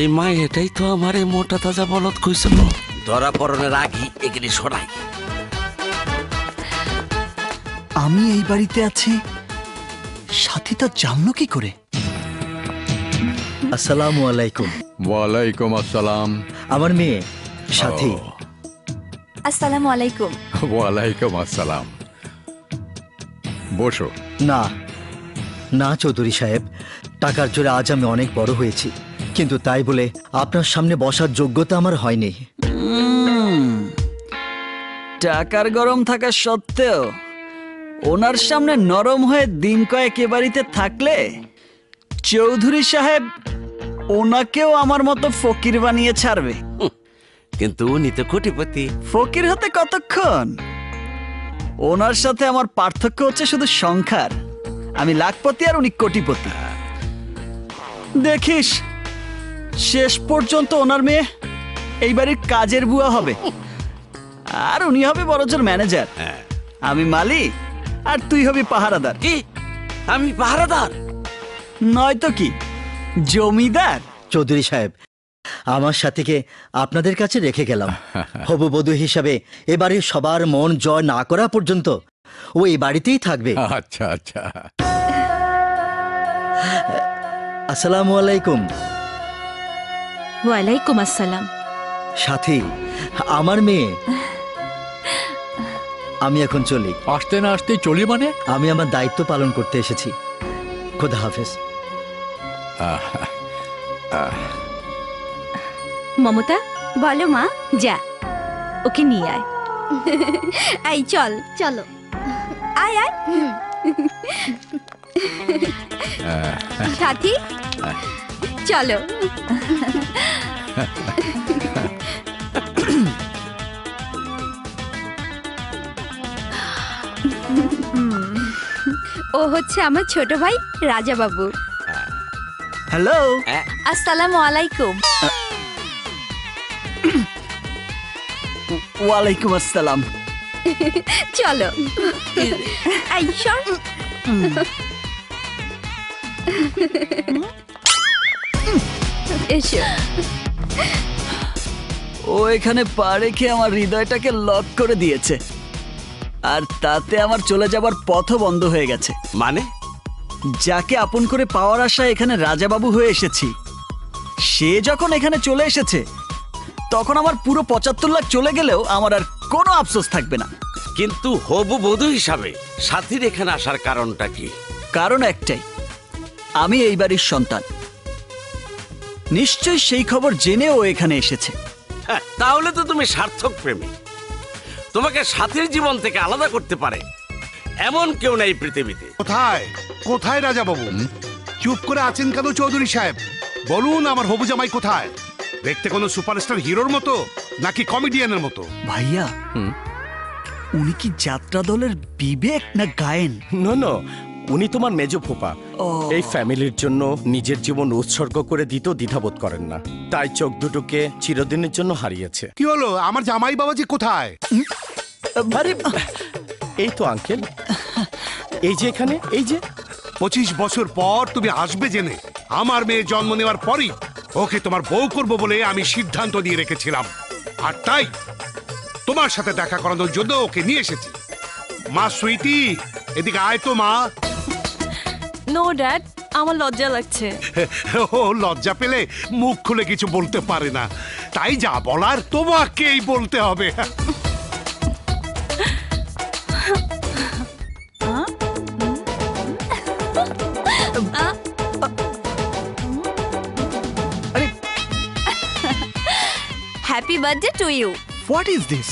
এই মা এটাই তো আমার এই মোটা তাজা বলদ কইছিল ধরা পড়নের আগে এগুলি সরাই। আমি এই বাড়িতে আছি, সাথী তা জানলো কি করে? আসসালামু আলাইকুম। ওয়ালাইকুম আসসালাম। আমার মেয়ে সাথী। আসসালামু আলাইকুম। ওয়ালাইকুম আসসালাম। বসো। না না চৌধুরী সাহেব, টাকার জোরে আজ আমি অনেক বড় হয়েছি, কিন্তু তাই বলে আপনার সামনে বসার যোগ্যতা আমার হয়নি। টাকার গরম থাকা সত্ত্বেও ওনার সামনে নরম হয়ে দিন কয়েক এ বাড়িতে থাকলে চৌধুরী সাহেব ওনাকেও আমার মতো ফকির বানিয়ে ছাড়বে। কিন্তু উনি তো কোটিপতি। ফকির হতে কতক্ষণ? ওনার সাথে আমার পার্থক্য হচ্ছে শুধু সংখ্যার। আমি লাখপতি আর উনি কোটিপতি। দেখিস শেষ পর্যন্ত ওনার মেয়ে এই বাড়ির কাজের বুয়া হবে, আর উনি হবে বড়জোর ম্যানেজার। আমি মালিক আর তুই হবি পাহারাদার। কি আমি পাহারাদার? নয়তো কি জমিদার। চৌধুরী সাহেব, আমার সাথীকে আপনাদের কাছে রেখে গেলাম। হবু বধূ হিসাবে এবারে সবার মন জয় না করা পর্যন্ত ও এই বাড়িতেই থাকবে। আচ্ছা আচ্ছা। আসসালামু আলাইকুম। ওয়ালাইকুম আসসালাম। সাথী, আমার মেয়ে। আমি এখন চলি। আসতে না আসতেই চলি মানে? আমি আমার দায়িত্ব পালন করতে এসেছি। খোদা হাফেজ। মমতা বলো মা, যা ওকে নিয়ে আয়। এই চল চলো, আয় আয়। সাথী চলো। ও হচ্ছে আমার ছোট ভাই রাজা বাবু। হ্যালো। আসসালামু আলাইকুম। ওয়ালাইকুম আসসালাম। চলো এই সর। এসো। ও এখানে পা রেখে আমার হৃদয়টাকে লক করে দিয়েছে, আর তাতে আমার চলে যাবার পথও বন্ধ হয়ে গেছে। মানে? যাকে আপন করে পাওয়ার আশায় এখানে রাজাবাবু হয়ে এসেছি, সে যখন এখানে চলে এসেছে তখন আমার পুরো ৭৫ লাখ চলে গেলেও আমার আর কোনো আফসোস থাকবে না। কিন্তু হবু বধূ হিসাবে সাথীর এখানে আসার কারণটা কি? কারণ একটাই, আমি এই বাড়ির সন্তান। নিশ্চয়ই সেই খবর জেনে ও এখানে এসেছে। হ্যাঁ, তাহলে তো তুমি সার্থক প্রেমী। তোমাকে সাথীর জীবন থেকে আলাদা করতে পারে এমন কেউ নেই পৃথিবীতে। কোথায় কোথায় রাজা বাবু? চুপ করে আছেন কেন চৌধুরী সাহেব? বলুন, আমার হবু জামাই কোথায়? দেখতে কোনো সুপারস্টার হিরোর মতো নাকি কমেডিয়ানের মতো? ভাইয়া, উনি কি যাত্রা দলের বিবেক না গায়েন? নো, উনি তোমার মেজ ফুপা। এই ফ্যামিলির জন্য নিজের জীবন উৎসর্গ করে দিতেও দ্বিধাবোধ করেন না, তাই চোখ দুটোকে চিরদিনের জন্য হারিয়েছে। কি হলো, আমার জামাই বাবাজি কোথায়? আরে এই তো আঙ্কেল, এই যে এখানে, এই যে। 25 বছর পর তুমি আসবে জেনে আমার মেয়ে জন্ম নেওয়ার পরই ওকে তোমার বউ করবো বলে আমি সিদ্ধান্ত দিয়ে রেখেছিলাম, আর তাই তোমার সাথে দেখা করানোর জন্য ওকে নিয়ে এসেছি। মা সুইটি, এদিকে আয় তো মা। নো ড্যাড, আমার লজ্জা লাগছে। ও লজ্জা পেলে মুখ খুলে কিছু বলতে পারে না, তাই যা বলার তোমাকেই বলতে হবে। Happy birthday to you. What is this?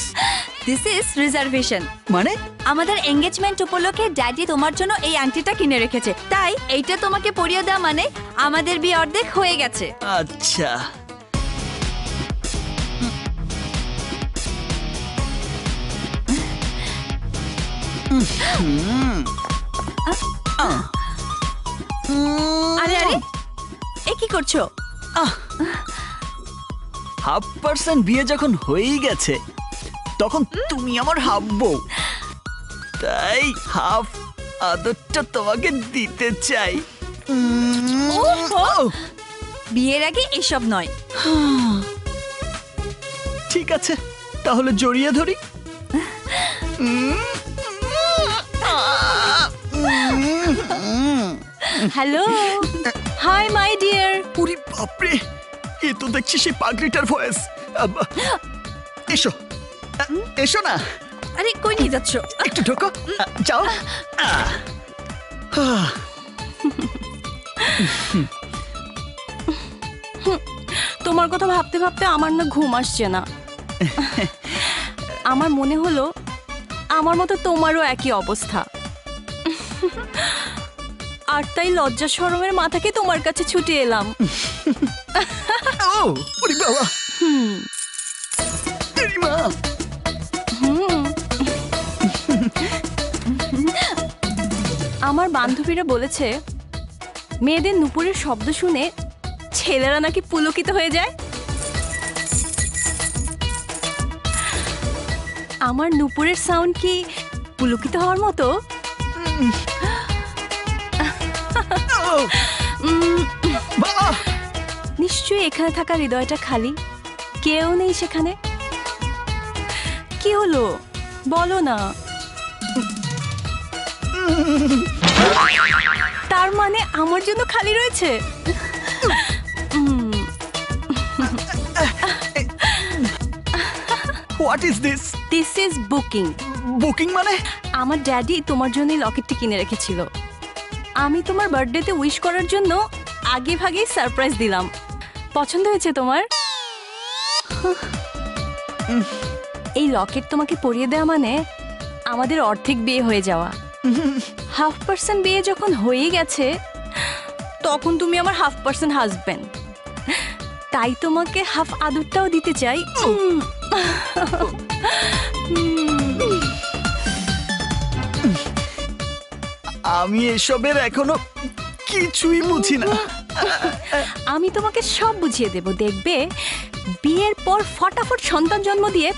This is reservation. মানে? আমাদের এঙ্গেজমেন্ট উপলক্ষে ড্যাডি তোমার জন্য এই আংটিটা কিনে রেখেছে, তাই এইটা তোমাকে পরিয়ে দেওয়া মানে আমাদের বিয়ে অর্ধেক হয়ে গেছে। আচ্ছা, আরে আরে, এ কি করছো? 1/2% বিয়ে যখন হয়েই গেছে তখন তুমি আমার হাফ বউ, তাই হাফ আদরটা তোমাকে দিতে চাই। বিয়ের আগে এসব নয়। ঠিক আছে, তাহলে জড়িয়ে ধরি। Hello, hi my dear. উরি বাপরে, এ তো দেখছি সেই পাগড়িটার ভয়েস। এসো এসো না, আরে কই নিয়ে যাচ্ছ? একটু ঢোকো, যাও। তোমার কথা ভাবতে ভাবতে আমার না ঘুম আসছে না। আমার মনে হলো আমার মতো তোমারও একই অবস্থা, আর তাই লজ্জা শরমের মাথাকে তোমার কাছে ছুটে এলাম। ও ওরে বাবা, এরি মা। আমার বান্ধবীরা বলেছে মেয়েদের নুপুরের শব্দ শুনে ছেলেরা নাকি পুলকিত হয়ে যায়। আমার নুপুরের সাউন্ড কি পুলকিত হওয়ার মতো? নিশ্চয়ই এখানে থাকা হৃদয়টা খালি, কেউ নেই সেখানে। কি হলো বলো না। তার মানে আমার জন্য খালি রয়েছে। What is this? This is booking. Booking মানে? আমার ড্যাডি তোমার জন্য লকেটটি কিনে রেখেছিল। আমি তোমার বার্থডেতে উইশ করার জন্য আগে ভাগেই সারপ্রাইজ দিলাম। পছন্দ হয়েছে তোমার? এই লকেট তোমাকে পরিয়ে দেওয়া মানে আমাদের অর্ধেক বিয়ে হয়ে যাওয়া। 1/2% বিয়ে যখন হয়ে গেছে তখন তুমি আমার 1/2% হাজবেন্ড, তাই তোমাকে হাফ আদরটাও দিতে চাই। আমি এসবের এখনো কিছুই বুঝি না। আমি তোমাকে সব বুঝিয়ে দেব, দেখবে বিয়ের পর ফটাফট সন্তান জন্ম দিয়ে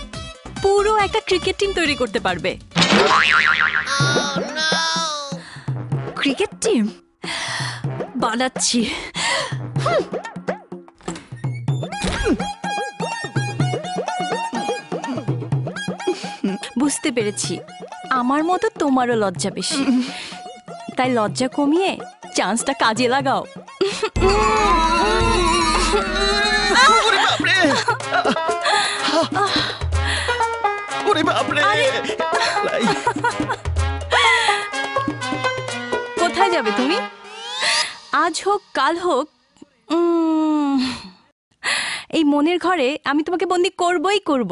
পুরো একটা ক্রিকেট টিম তৈরি করতে পারবে। ক্রিকেট টিম বানাচ্ছি। বুঝতে পেরেছি, আমার মতো তোমারও লজ্জা বেশি, তাই লজ্জা কমিয়ে চান্সটা কাজে লাগাও। ওরে বাপরে, ওরে বাপরে। কোথায় যাবে তুমি? আজ হোক কাল হোক, এই মনের ঘরে আমি তোমাকে বন্দি করবই করব।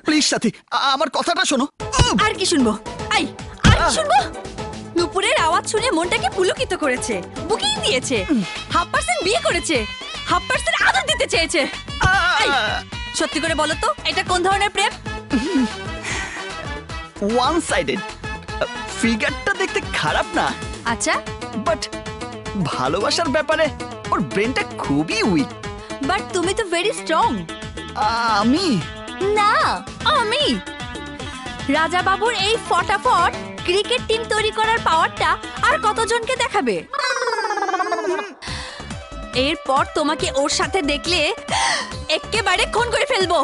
প্লিজ সাথী, আমার কথাটা শোনো। আর কি শুনবো? আই আর কি শুনবো? নুপুরের আওয়াজ শুনে মনটাকে পুলকিত করেছে, বুকিং দিয়েছে, 1/2% বিয়ে করেছে, 1/2% আদর দিতে চেয়েছে। আই, সত্যি করে বলো তো, এটা কোন ধরনের প্রেম? One sided. ফিগারটা দেখতে খারাপ না, আচ্ছা, বাট ভালোবাসার ব্যাপারে ওর ব্রেনটা খুবই উইক। বাট তুমি তো ভেরি স্ট্রং। আমি না, আমি রাজা বাবুর এই ফটাফট ক্রিকেট টিম তৈরি করার পাওয়ারটা আর কতজনকে দেখাবে? এরপর তোমাকে ওর সাথে দেখলে একেবারে খুন করে ফেলবো।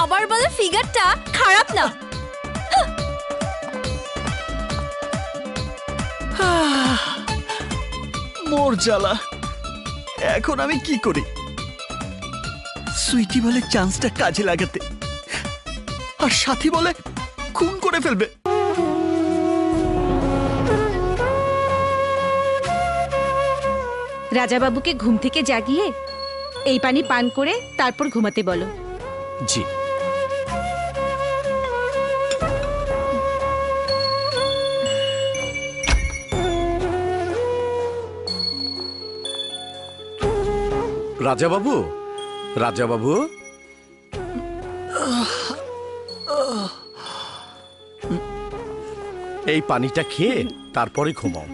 আবার বলে ফিগারটা খারাপ না। মোর জ্বালা, এখন আমি কি করি? সুইটি বলে চান্সটা কাজে লাগাতে, আর সাথী বলে খুন করে ফেলবে। রাজাবাবুকে ঘুম থেকে জাগিয়ে এই পানি পান করে তারপর ঘুমাতে বলো। জি। রাজাবাবু, রাজাবাবু, এই পানিটা খেয়ে তারপরে ঘুমাও।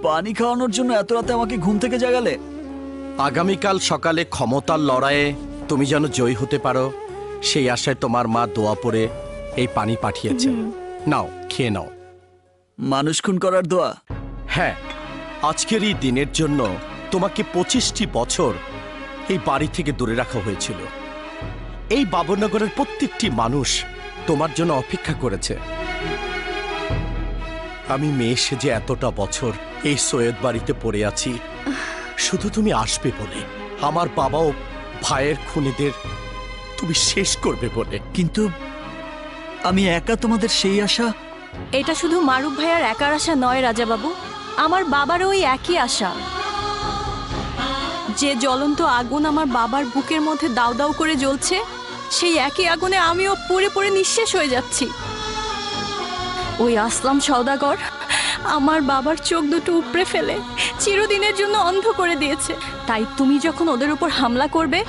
পানি খাওয়ানোর জন্য এত রাতে আমাকে ঘুম থেকে জাগালে? আগামীকাল সকালে ক্ষমতার লড়াইয়ে তুমি যেন জয়ী হতে পারো, সেই আশায় তোমার মা দোয়া পড়ে এই পানি পাঠিয়েছে। নাও, খেয়ে নাও। মানুষ খুন করার দোয়া? হ্যাঁ, আজকের এই দিনের জন্য তোমাকে 25টি বছর এই বাড়ি থেকে দূরে রাখা হয়েছিল। এই বাবুনগরের প্রত্যেকটি মানুষ তোমার জন্য অপেক্ষা করেছে। আমি মেয়ে সেজে এতটা বছর এই সৈয়দ বাড়িতে পড়ে আছি শুধু তুমি আসবে বলে, আমার বাবা ও ভাইয়ের খুনিদের তুমি শেষ করবে বলে। কিন্তু আমি একা তোমাদের সেই আশা। এটা শুধু মারুফ ভাইয়ার একার আশা নয় রাজা বাবু, আমার বাবারও ওই একই আশা। যে জ্বলন্ত আগুন আমার বাবার বুকের মধ্যে দাউ দাউ করে জ্বলছে, সেই একই আগুনে আমিও পুড়ে পুড়ে নিঃশেষ হয়ে যাচ্ছি। ওই আসলাম সওদাগর আমার বাবার চোখ দুটো উপড়ে ফেলে চিরদিনের জন্য অন্ধ করে দিয়েছে। তাই তুমি যখন ওদের উপর হামলা করবে,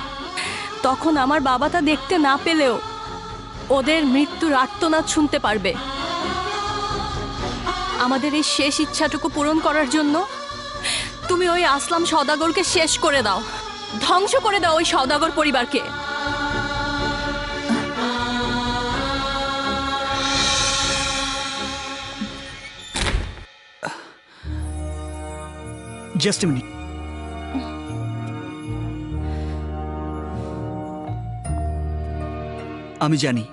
তখন আমার বাবা তা দেখতে না পেলেও ওদের মৃত্যুর আর্তনাদ শুনতে পারবে। আমাদের এই শেষ ইচ্ছাটুকু পূরণ করার জন্য তুমি ওই আসলাম সওদাগরকে শেষ করে দাও, ধ্বংস করে দাও ওই সওদাগর পরিবারকে। Just a minute. আমি জানি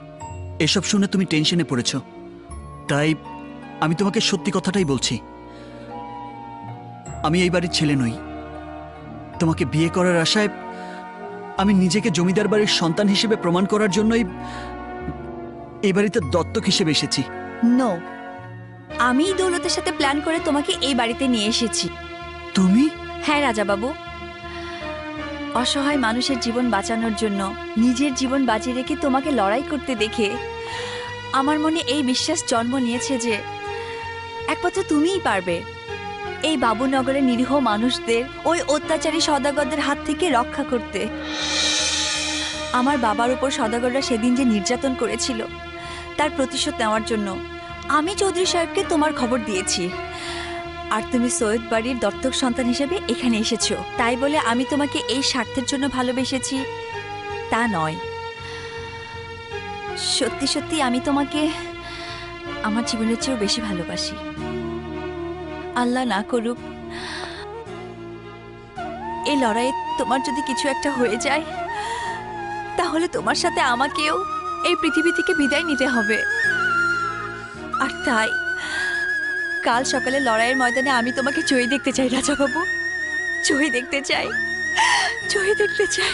এসব শুনে তুমি টেনশনে পড়েছ, তাই আমি তোমাকে সত্যি কথাটাই বলছি। আমি এই বাড়ির ছেলে নই। তোমাকে বিয়ে করার আশায় আমি নিজেকে জমিদার বাড়ির সন্তান হিসেবে প্রমাণ করার জন্যই এই বাড়িতে দত্তক হিসেবে এসেছি। নো, আমি দৌলতের সাথে প্ল্যান করে তোমাকে এই বাড়িতে নিয়ে এসেছি। তুমি? হ্যাঁ রাজা বাবু, অসহায় মানুষের জীবন বাঁচানোর জন্য নিজের জীবন বাঁচিয়ে রেখে তোমাকে লড়াই করতে দেখে আমার মনে এই বিশ্বাস জন্ম নিয়েছে যে একমাত্র তুমিই পারবে এই বাবুনগরের নিরীহ মানুষদের ওই অত্যাচারী সওদাগরদের হাত থেকে রক্ষা করতে। আমার বাবার উপর সওদাগররা সেদিন যে নির্যাতন করেছিল, তার প্রতিশোধ নেওয়ার জন্য আমি চৌধুরী সাহেবকে তোমার খবর দিয়েছি। আর তুমি সৈয়দ বাড়ির দত্তক সন্তান হিসেবে এখানে এসেছো, তাই বলে আমি তোমাকে এই স্বার্থের জন্য ভালোবেসেছি তা নয়। সত্যি সত্যি আমি তোমাকে আমার জীবনের চেয়েও বেশি ভালোবাসি। আল্লাহ না করুক এই লড়াইয়ে তোমার যদি কিছু একটা হয়ে যায়, তাহলে তোমার সাথে আমাকেও এই পৃথিবী থেকে বিদায় নিতে হবে। আর তাই কাল সকালে লড়াইয়ের ময়দানে আমি তোমাকে জয়ী দেখতে চাই রাজা বাবু, জয়ী দেখতে চাই, জয়ী দেখতে চাই।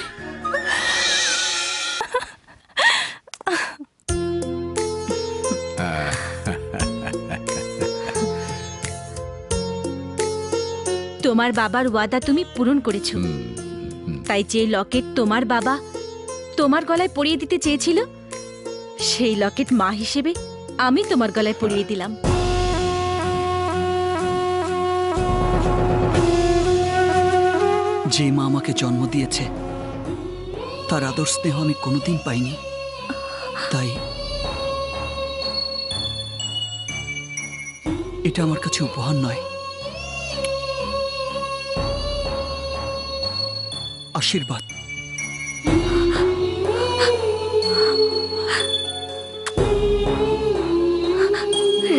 তোমার বাবার ওয়াদা তুমি পূরণ করেছো, তাই যে লকেট তোমার বাবা তোমার গলায় পরিয়ে দিতে চেয়েছিল, সেই লকেট মা হিসেবে আমি তোমার গলায় পরিয়ে দিলাম। যে মা আমাকে জন্ম দিয়েছে তার আদর স্নেহ আমি কোনোদিন পাইনি, তাই এটা আমার কাছে উপহার নয়, আশীর্বাদ।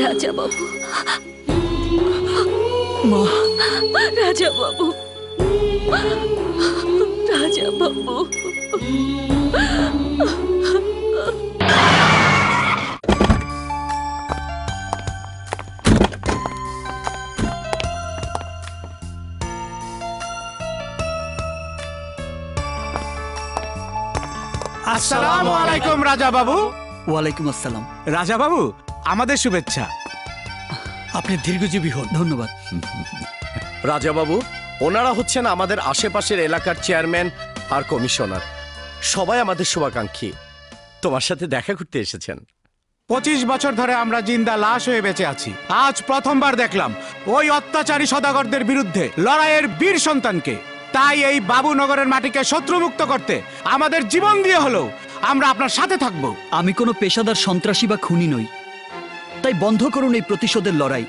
রাজা বাবু, মা, রাজা বাবু, রাজা বাবু। আসসালামু আলাইকুম রাজা বাবু। ওয়ালাইকুম আসসালাম। রাজা বাবু, আমাদের শুভেচ্ছা। আপনি দীর্ঘজীবী হন। ধন্যবাদ। রাজাবাবু, ওনারা হচ্ছেন আমাদের আশেপাশের এলাকার চেয়ারম্যান আর কমিশনার। সবাই আমাদের শুভাকাঙ্ক্ষী। তোমার সাথে দেখা করতে এসেছেন। 25 বছর ধরে আমরা জিন্দা লাশ হয়ে বেঁচে আছি। আজ প্রথমবার দেখলাম ওই অত্যাচারী সদাগরদের বিরুদ্ধে লড়াইয়ের বীর সন্তানকে। তাই এই বাবুনগরের মাটিকে শত্রুমুক্ত করতে আমাদের জীবন দিয়ে হলেও আমরা আপনার সাথে থাকব। আমি কোনো পেশাদার সন্ত্রাসী বা খুনি নই, তাই বন্ধ করুন এই প্রতিশোধের লড়াই।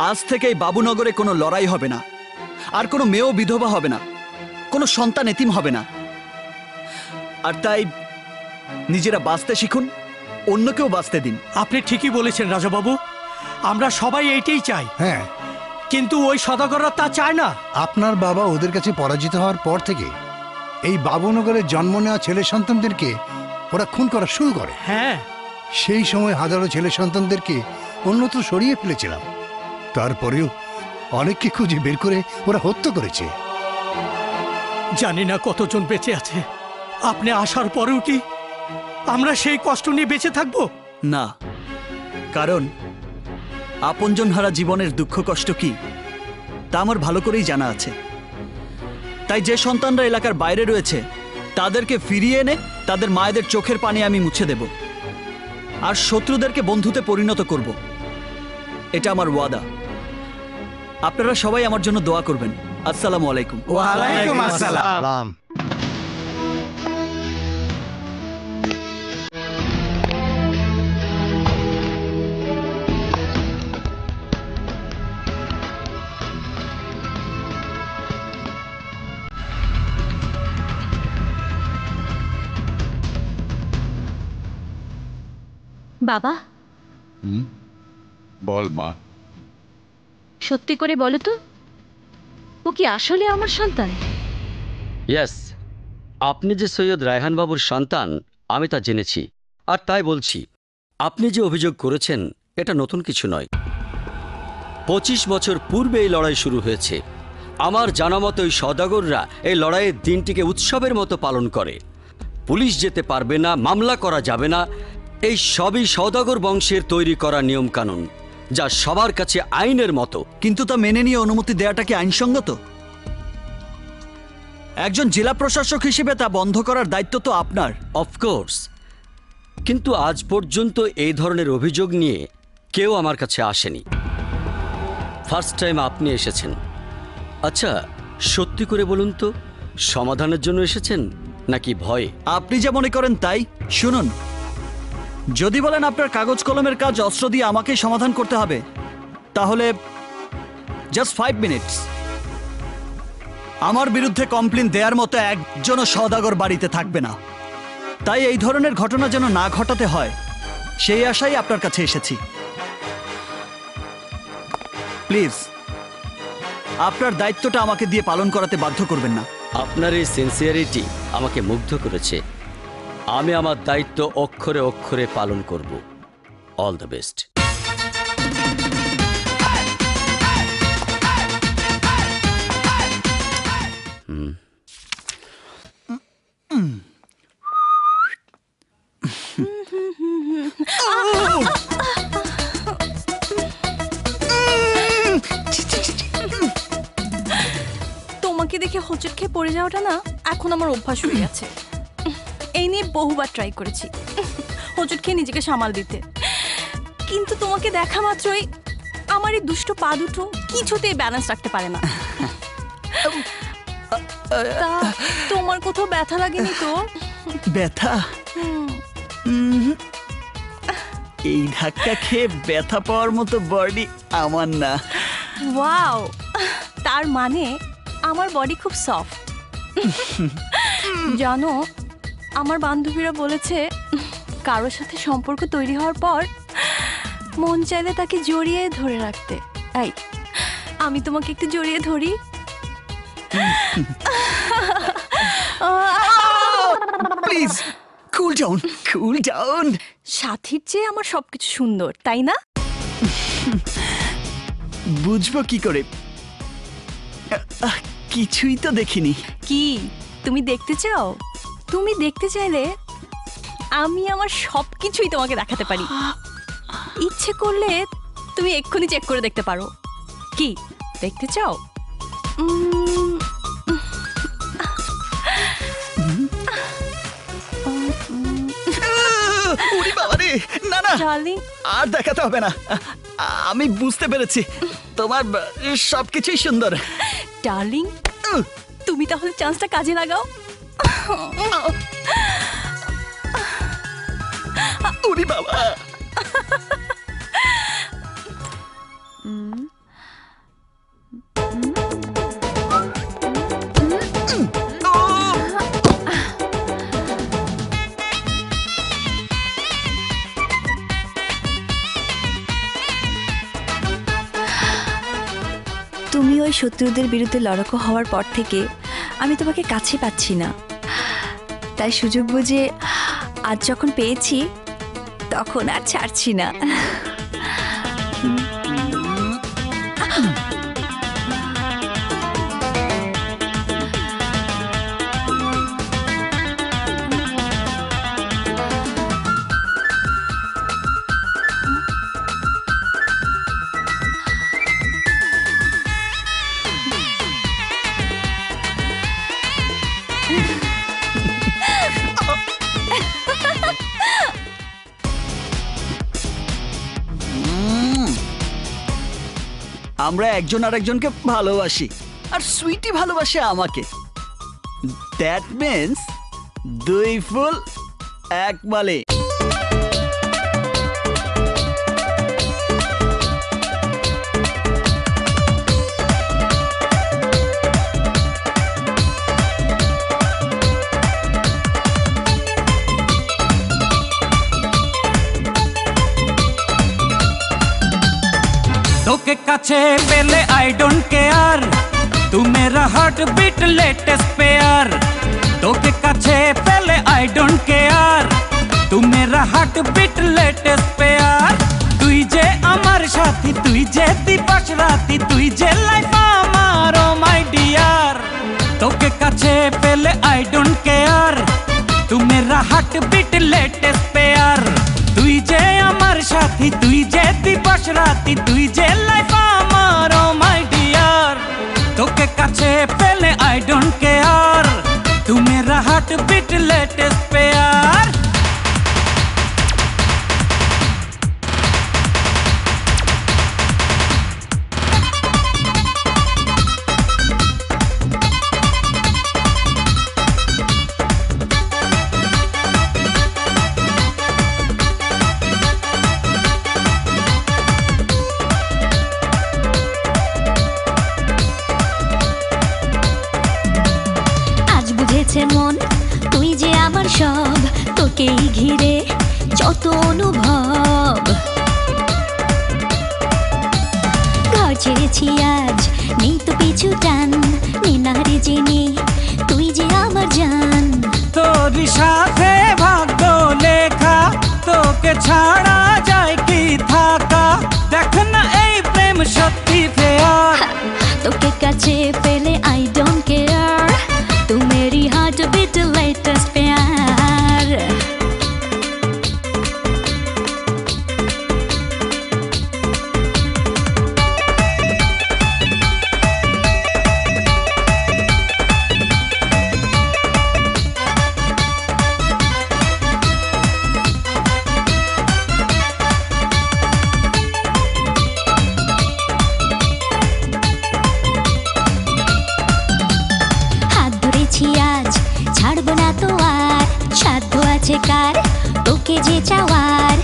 আজ থেকে এই বাবুনগরে কোনো লড়াই হবে না, আর কোনো মেয়েও বিধবা হবে না, কোনো সন্তান এতিম হবে না। আর তাই নিজেরা বাঁচতে শিখুন, অন্যকেও বাঁচতে দিন। আপনি ঠিকই বলেছেন রাজাবাবু। আমরা সবাই এইটাই চাই। হ্যাঁ, কিন্তু ওই সদাগররা তা চায় না। আপনার বাবা ওদের কাছে পরাজিত হওয়ার পর থেকে এই বাবুনগরে জন্ম নেওয়া ছেলে সন্তানদেরকে ওরা খুন করা শুরু করে। হ্যাঁ, সেই সময় হাজারো ছেলে সন্তানদেরকে অন্যত্র সরিয়ে ফেলেছিলাম। তারপরেও অনেককে খুঁজে বের করে ওরা হত্যা করেছে। জানি না কতজন বেঁচে আছে। আপনি আসার পরেও কি আমরা সেই কষ্ট নিয়ে বেঁচে থাকবো? না, কারণ আপনজন হারা জীবনের দুঃখ কষ্ট কি তা আমার ভালো করেই জানা আছে। তাই যে সন্তানরা এলাকার বাইরে রয়েছে তাদেরকে ফিরিয়ে এনে তাদের মায়েদের চোখের পানি আমি মুছে দেব, আর শত্রুদেরকে বন্ধুতে পরিণত করব। এটা আমার ওয়াদা। আপনারা সবাই আমার জন্য দোয়া করবেন। আসসালামু আলাইকুম। ওয়ালাইকুম আসসালাম। বাবা, বল মা। সত্যি করে বলো তো, ও কি আসলে আমার সন্তান? ইয়েস, আপনি যে সৈয়দ রায়হান বাবুর সন্তান আমি তা জেনেছি, আর তাই বলছি আপনি যে অভিযোগ করেছেন এটা নতুন কিছু নয়। 25 বছর পূর্বে এই লড়াই শুরু হয়েছে। আমার জানা মতো ওই সওদাগররা এই লড়াইয়ের দিনটিকে উৎসবের মতো পালন করে। পুলিশ যেতে পারবে না, মামলা করা যাবে না, এই সবই সওদাগর বংশের তৈরি করা নিয়ম কানুন, যা সবার কাছে আইনের মতো। কিন্তু তা মেনে নিয়ে অনুমতি দেওয়াটা কি আইনসঙ্গত? একজন জেলা প্রশাসক হিসেবে তা বন্ধ করার দায়িত্ব তো আপনার। অফকোর্স, কিন্তু আজ পর্যন্ত এই ধরনের অভিযোগ নিয়ে কেউ আমার কাছে আসেনি। ফার্স্ট টাইম আপনি এসেছেন। আচ্ছা, সত্যি করে বলুন তো, সমাধানের জন্য এসেছেন নাকি ভয়ে? আপনি যা মনে করেন তাই। শুনুন, যদি বলেন আপনার কাগজ কলমের কাজ অস্ত্র দিয়ে আমাকেই সমাধান করতে হবে, তাহলে জাস্ট 5 মিনিটস। আমার বিরুদ্ধে কমপ্লেন দেওয়ার মতো একজনও সওদাগর বাড়িতে থাকবে না। তাই এই ধরনের ঘটনা যেন না ঘটাতে হয় সেই আশাই আপনার কাছে এসেছি। প্লিজ আপনার দায়িত্বটা আমাকে দিয়ে পালন করাতে বাধ্য করবেন না। আপনার এই সিনসিয়ারিটি আমাকে মুগ্ধ করেছে। আমি আমার দায়িত্ব অক্ষরে অক্ষরে পালন করব। All the best. তোমাকে দেখে হোঁচট খেয়ে পড়ে যাওয়াটা না এখন আমার অভ্যাস হয়ে গেছে। এই নিয়ে বহুবার ট্রাই করেছি হোঁচট খেয়ে নিজেকে সামাল দিতে, কিন্তু তোমাকে দেখা মাত্রই আমার এই দুষ্ট পা দুটো কিছুতেই ব্যালেন্স রাখতে পারে না। তা তোমার কোথাও ব্যথা লাগেনি তো? ব্যথা? এই ধাক্কা খেয়ে ব্যথা পাওয়ার মতো বডি আমার না। ওয়াও, তার মানে আমার বডি খুব সফট। জানো, আমার বান্ধবীরা বলেছে কারোর সাথে সম্পর্ক তৈরি হওয়ার পর মন চাইলে তাকে জড়িয়ে ধরে রাখতে। এই, আমি তোমাকে একটু জড়িয়ে ধরি। Please cool down, cool down. সাথীর চেয়ে আমার সবকিছু সুন্দর, তাই না? বুঝবো কি করে? কিছুই তো দেখিনি। কি তুমি দেখতে চাও? তুমি দেখতে চাইলে আমি আমার সবকিছুই তোমাকে দেখাতে পারি। ইচ্ছে করলে তুমি এক্ষুনি চেক করে দেখতে পারো। কি দেখতে চাও? না না, আর দেখাতে হবে না। আমি বুঝতে পেরেছি তোমার সবকিছুই সুন্দর। ডার্লিং, তুমি তাহলে চান্সটা কাজে লাগাও। ওরে বাবা! তুমি ওই শত্রুদের বিরুদ্ধে লড়াকু হওয়ার পর থেকে আমি তোমাকে কাছে পাচ্ছি না, তাই সুযোগ বুঝে আজ যখন পেয়েছি তখন আর ছাড়ছি না। আমরা একজন আরেকজনকে ভালোবাসি আর সুইটি ভালোবাসে আমাকে। দ্যাট মিন্স দুই ফুল এক মালে। তোকে কাছে পেলে আই ডোন্ট কেয়ার, তু মেরা হার্ট বিট লেটেস্ট পেয়ার। তোকে কাছে পেলে আই ডোন্ট কেয়ার, তু মেরা হার্ট বিট লেটেস্ট পেয়ার। তুই যে আমার সাথী, তুই যে দিবস রাতি, তুই যে লাইফ আমার ও মাই ডিয়ার। তোকে কাছে পেলে আই ডোন্ট কেয়ার, তু মেরা হার্ট বিট লেটেস্ট পেয়ার। তুই যে আমার সাথী, তুই যে দিবস রাতি, তুই যে লাইফ আমার ও মাই ডিয়ার। তোকে কাছে পেলে আই ডোন্ট কেয়ার, তু মেরা হার্ট বিট লেটেস্ট পেয়ার। মন তুই যে আমার সব, তোকেই ঘিরে যত অনুভব। ঘর ছেড়েছি আজ, নেই তো পিছু টান, মিনারে জেনে তুই যে আমার জান। তোরই সাথে ভাগ্য লেখা, তোকে ছাড়া যায় কি থাকা। দেখ না এই প্রেম সত্যি ফেয়ার। তোকে কাছে পেলে আই ডোন্ট কেয়ার, तू मेरी हार्ट बीट लेटेस्ट प्यार। ছাড়বো না তো আর, সাধ্য আছে কার তোকে যে চাওয়ার।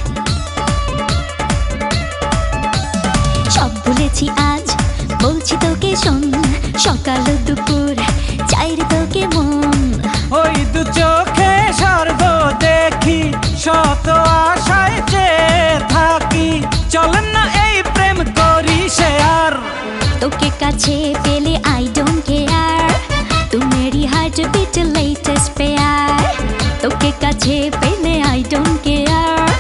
সব ভুলেছি আজ, বলছি তোকে শোন, সকাল দুপুর চাই রে তোকে মন। ওই দু চোখে স্বর্গ দেখি, শত আশায় চেয়ে থাকি। চল না এই প্রেম করি শেয়ার। তোকে কাছে পেলে আই ডোন্ট কেয়ার, तू मेरी हार्ट बीट लेटेस्ट प्यार। তোকে কাছে পেলে আই ডোন্ট কেয়ার,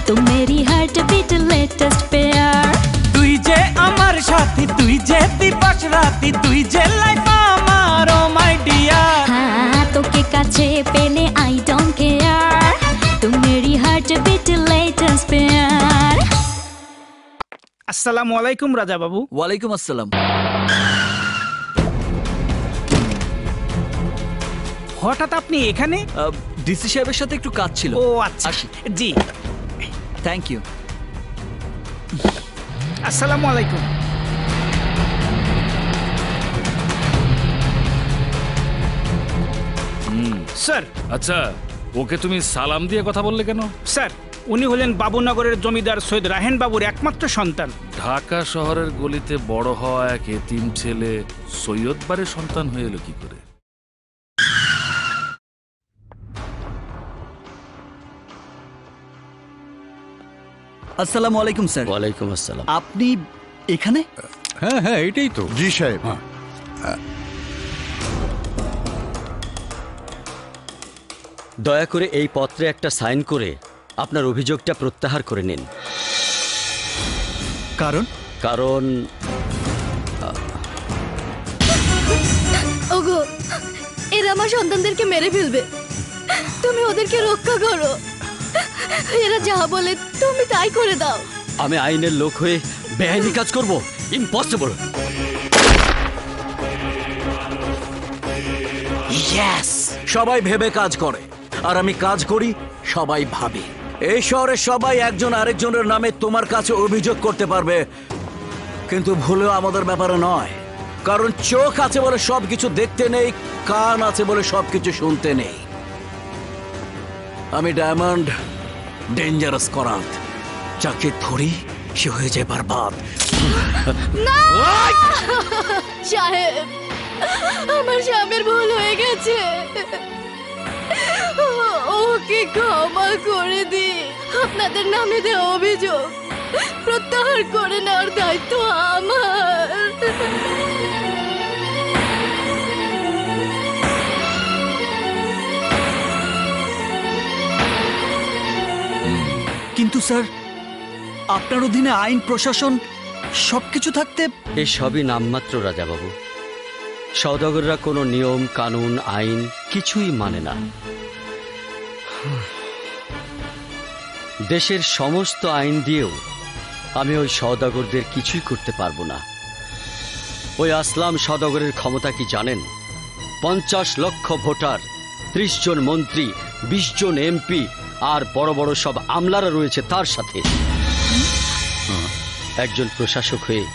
तू मेरी हार्ट बीट लेटेस्ट प्यार। তুই যে আমার সাথী, তুই যে দিবস রাতি, তুই যে লাইফ আমার ও মাই ডিয়ার। হ্যাঁ তোকে কাছে পেলে আই ডোন্ট কেয়ার, तू मेरी हार्ट बीट लेटेस्ट प्यार। আসসালামু আলাইকুম রাজা বাবু। ওয়ালাইকুম আসসালাম। হঠাৎ আপনি এখানে? ডিসি সাহেবের সাথে একটু কাজ ছিল। ও আচ্ছা, জি থ্যাংক ইউ। আসসালামু আলাইকুম। স্যার। আচ্ছা, ওকে তুমি সালাম দিয়ে কথা বললে কেন? স্যার, উনি হলেন বাবুনগরের জমিদার সৈয়দ রায়হান বাবুর একমাত্র সন্তান। ঢাকা শহরের গলিতে বড় হওয়া এক এতিম ছেলে সৈয়দ বাড়ির সন্তান হয়ে এলো কি করে? আসসালামু আলাইকুম স্যার। ওয়ালাইকুম আসসালাম। আপনি এখানে? হ্যাঁ হ্যাঁ এটাই তো। জি সাহেব। দয়া করে এই পত্রে একটা সাইন করে আপনার অভিযোগটা প্রত্যাহার করে নিন। কারণ কারণ ওগো, এরা আমার সন্তানদেরকে মেরে ফেলবে, তুমি ওদেরকে রক্ষা করো। এরা যা বলে তুমি তাই করে দাও। আমি আইনের লোক হয়ে বেআইনি কাজ করব? ইম্পসিবল। ইয়েস, সবাই ভেবে কাজ করে আর আমি কাজ করি, সবাই ভাবে। এই শহরে সবাই একজন আরেকজনের নামে তোমার কাছে অভিযোগ করতে পারবে, কিন্তু ভুলেও আমাদের ব্যাপারে নয়। কারণ চোখ আছে বলে সবকিছু দেখতে নেই, কান আছে বলে সবকিছু শুনতে নেই। আমি ডায়মন্ড, ডেঞ্জারাস করাত, যাকে ধরি সে হয়ে যায় বরবাদ। না সাহেব, আমার স্বামীর ভুল হয়ে গেছে, ওকে ক্ষমা করে দি। আপনাদের নামে দেওয়া অভিযোগ প্রত্যাহার করে নেওয়ার দায়িত্ব আমার। কিন্তু স্যার, আপনার অধীনে আইন প্রশাসন সবকিছু থাকতে এই সবই নামমাত্র রাজাবাবু। সওদাগররা কোনো নিয়ম কানুন আইন কিছুই মানে না। দেশের সমস্ত আইন দিয়েও আমি ওই সওদাগরদের কিছুই করতে পারবো না। ওই আসলাম সওদাগরের ক্ষমতা কি জানেন? 50 লক্ষ ভোটার, 30 জন মন্ত্রী, 20 জন এমপি আর বড় বড় সব আমলারা রয়েছে তার সাথে। একজন প্রশাসক হয়ে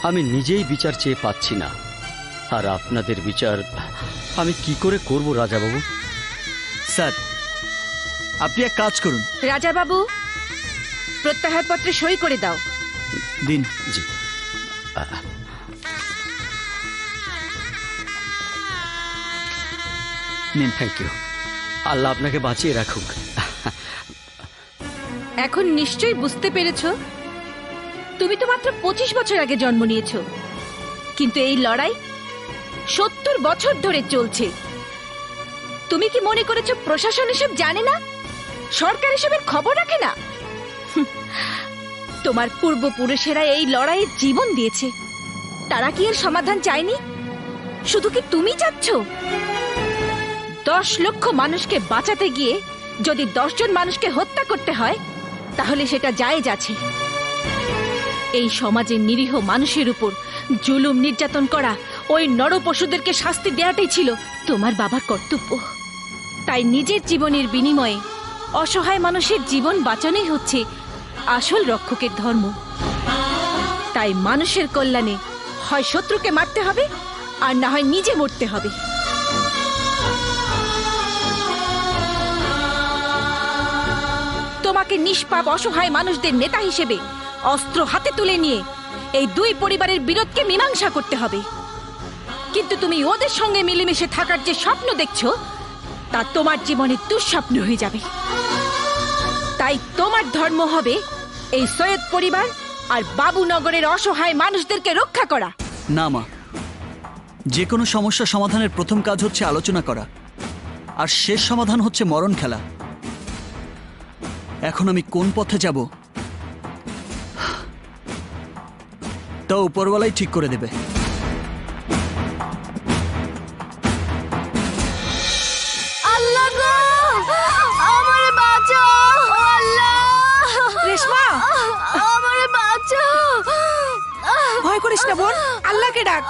আমি নিজেই বিচার চেয়ে পাচ্ছি না, আর আপনাদের বিচার আমি কি করে করব রাজাবাবু? স্যার, আপনি এক কাজ করুন। রাজা বাবু, প্রত্যাহার পত্রে সই করে দাও। দিন। জি। নিন। Thank you. আল্লাহ আপনাকে বাঁচিয়ে রাখুক। এখন নিশ্চয়ই বুঝতে পেরেছো, তুমি তো মাত্র 25 বছর আগে জন্ম নিয়েছো, কিন্তু এই লড়াই 70 বছর ধরে চলছে। তুমি কি মনে করেছো প্রশাসন এসব জানে না, সরকার এসবের খবর রাখে না? তোমার পূর্বপুরুষেরা এই লড়াইয়ে জীবন দিয়েছে, তারা কি এর সমাধান চায়নি? শুধু কি তুমি চাচ্ছ? 10 লক্ষ মানুষকে বাঁচাতে গিয়ে যদি 10 জন মানুষকে হত্যা করতে হয়, তাহলে সেটা জায়েজ আছে। এই সমাজের নিরীহ মানুষের উপর জুলুম নির্যাতন করা, ওই নরপশুদেরকে শাস্তি দেওয়াটাই ছিল তোমার বাবার কর্তব্য। তাই নিজের জীবনের বিনিময়ে অসহায় মানুষের জীবন বাঁচানোই হচ্ছে আসল রক্ষকের ধর্ম। তাই মানুষের কল্যাণে হয় শত্রুকে মারতে হবে, আর না হয় নিজে মরতে হবে। তোমাকে নিষ্পাপ অসহায় মানুষদের নেতা হিসেবে অস্ত্র হাতে তুলে নিয়ে এই দুই পরিবারের বিরোধকে মীমাংসা করতে হবে। কিন্তু তুমি ওদের সঙ্গে মিলেমিশে থাকার যে স্বপ্ন দেখছো, তা তোমার জীবনে দুঃস্বপ্ন হয়ে যাবে। তাই তোমার ধর্ম হবে এই সৈয়দ পরিবার আর বাবুনগরের অসহায় মানুষদেরকে রক্ষা করা। না মা, যে কোনো সমস্যা সমাধানের প্রথম কাজ হচ্ছে আলোচনা করা, আর শেষ সমাধান হচ্ছে মরণ খেলা। এখন আমি কোন পথে যাব তা উপরওয়ালাই ঠিক করে দেবে। আল্লাহ গো, আমারে বাঁচাও। আল্লাহ, রেশমা, আমারে বাঁচাও। ভয় করিস না বোন, আল্লাহকে ডাক।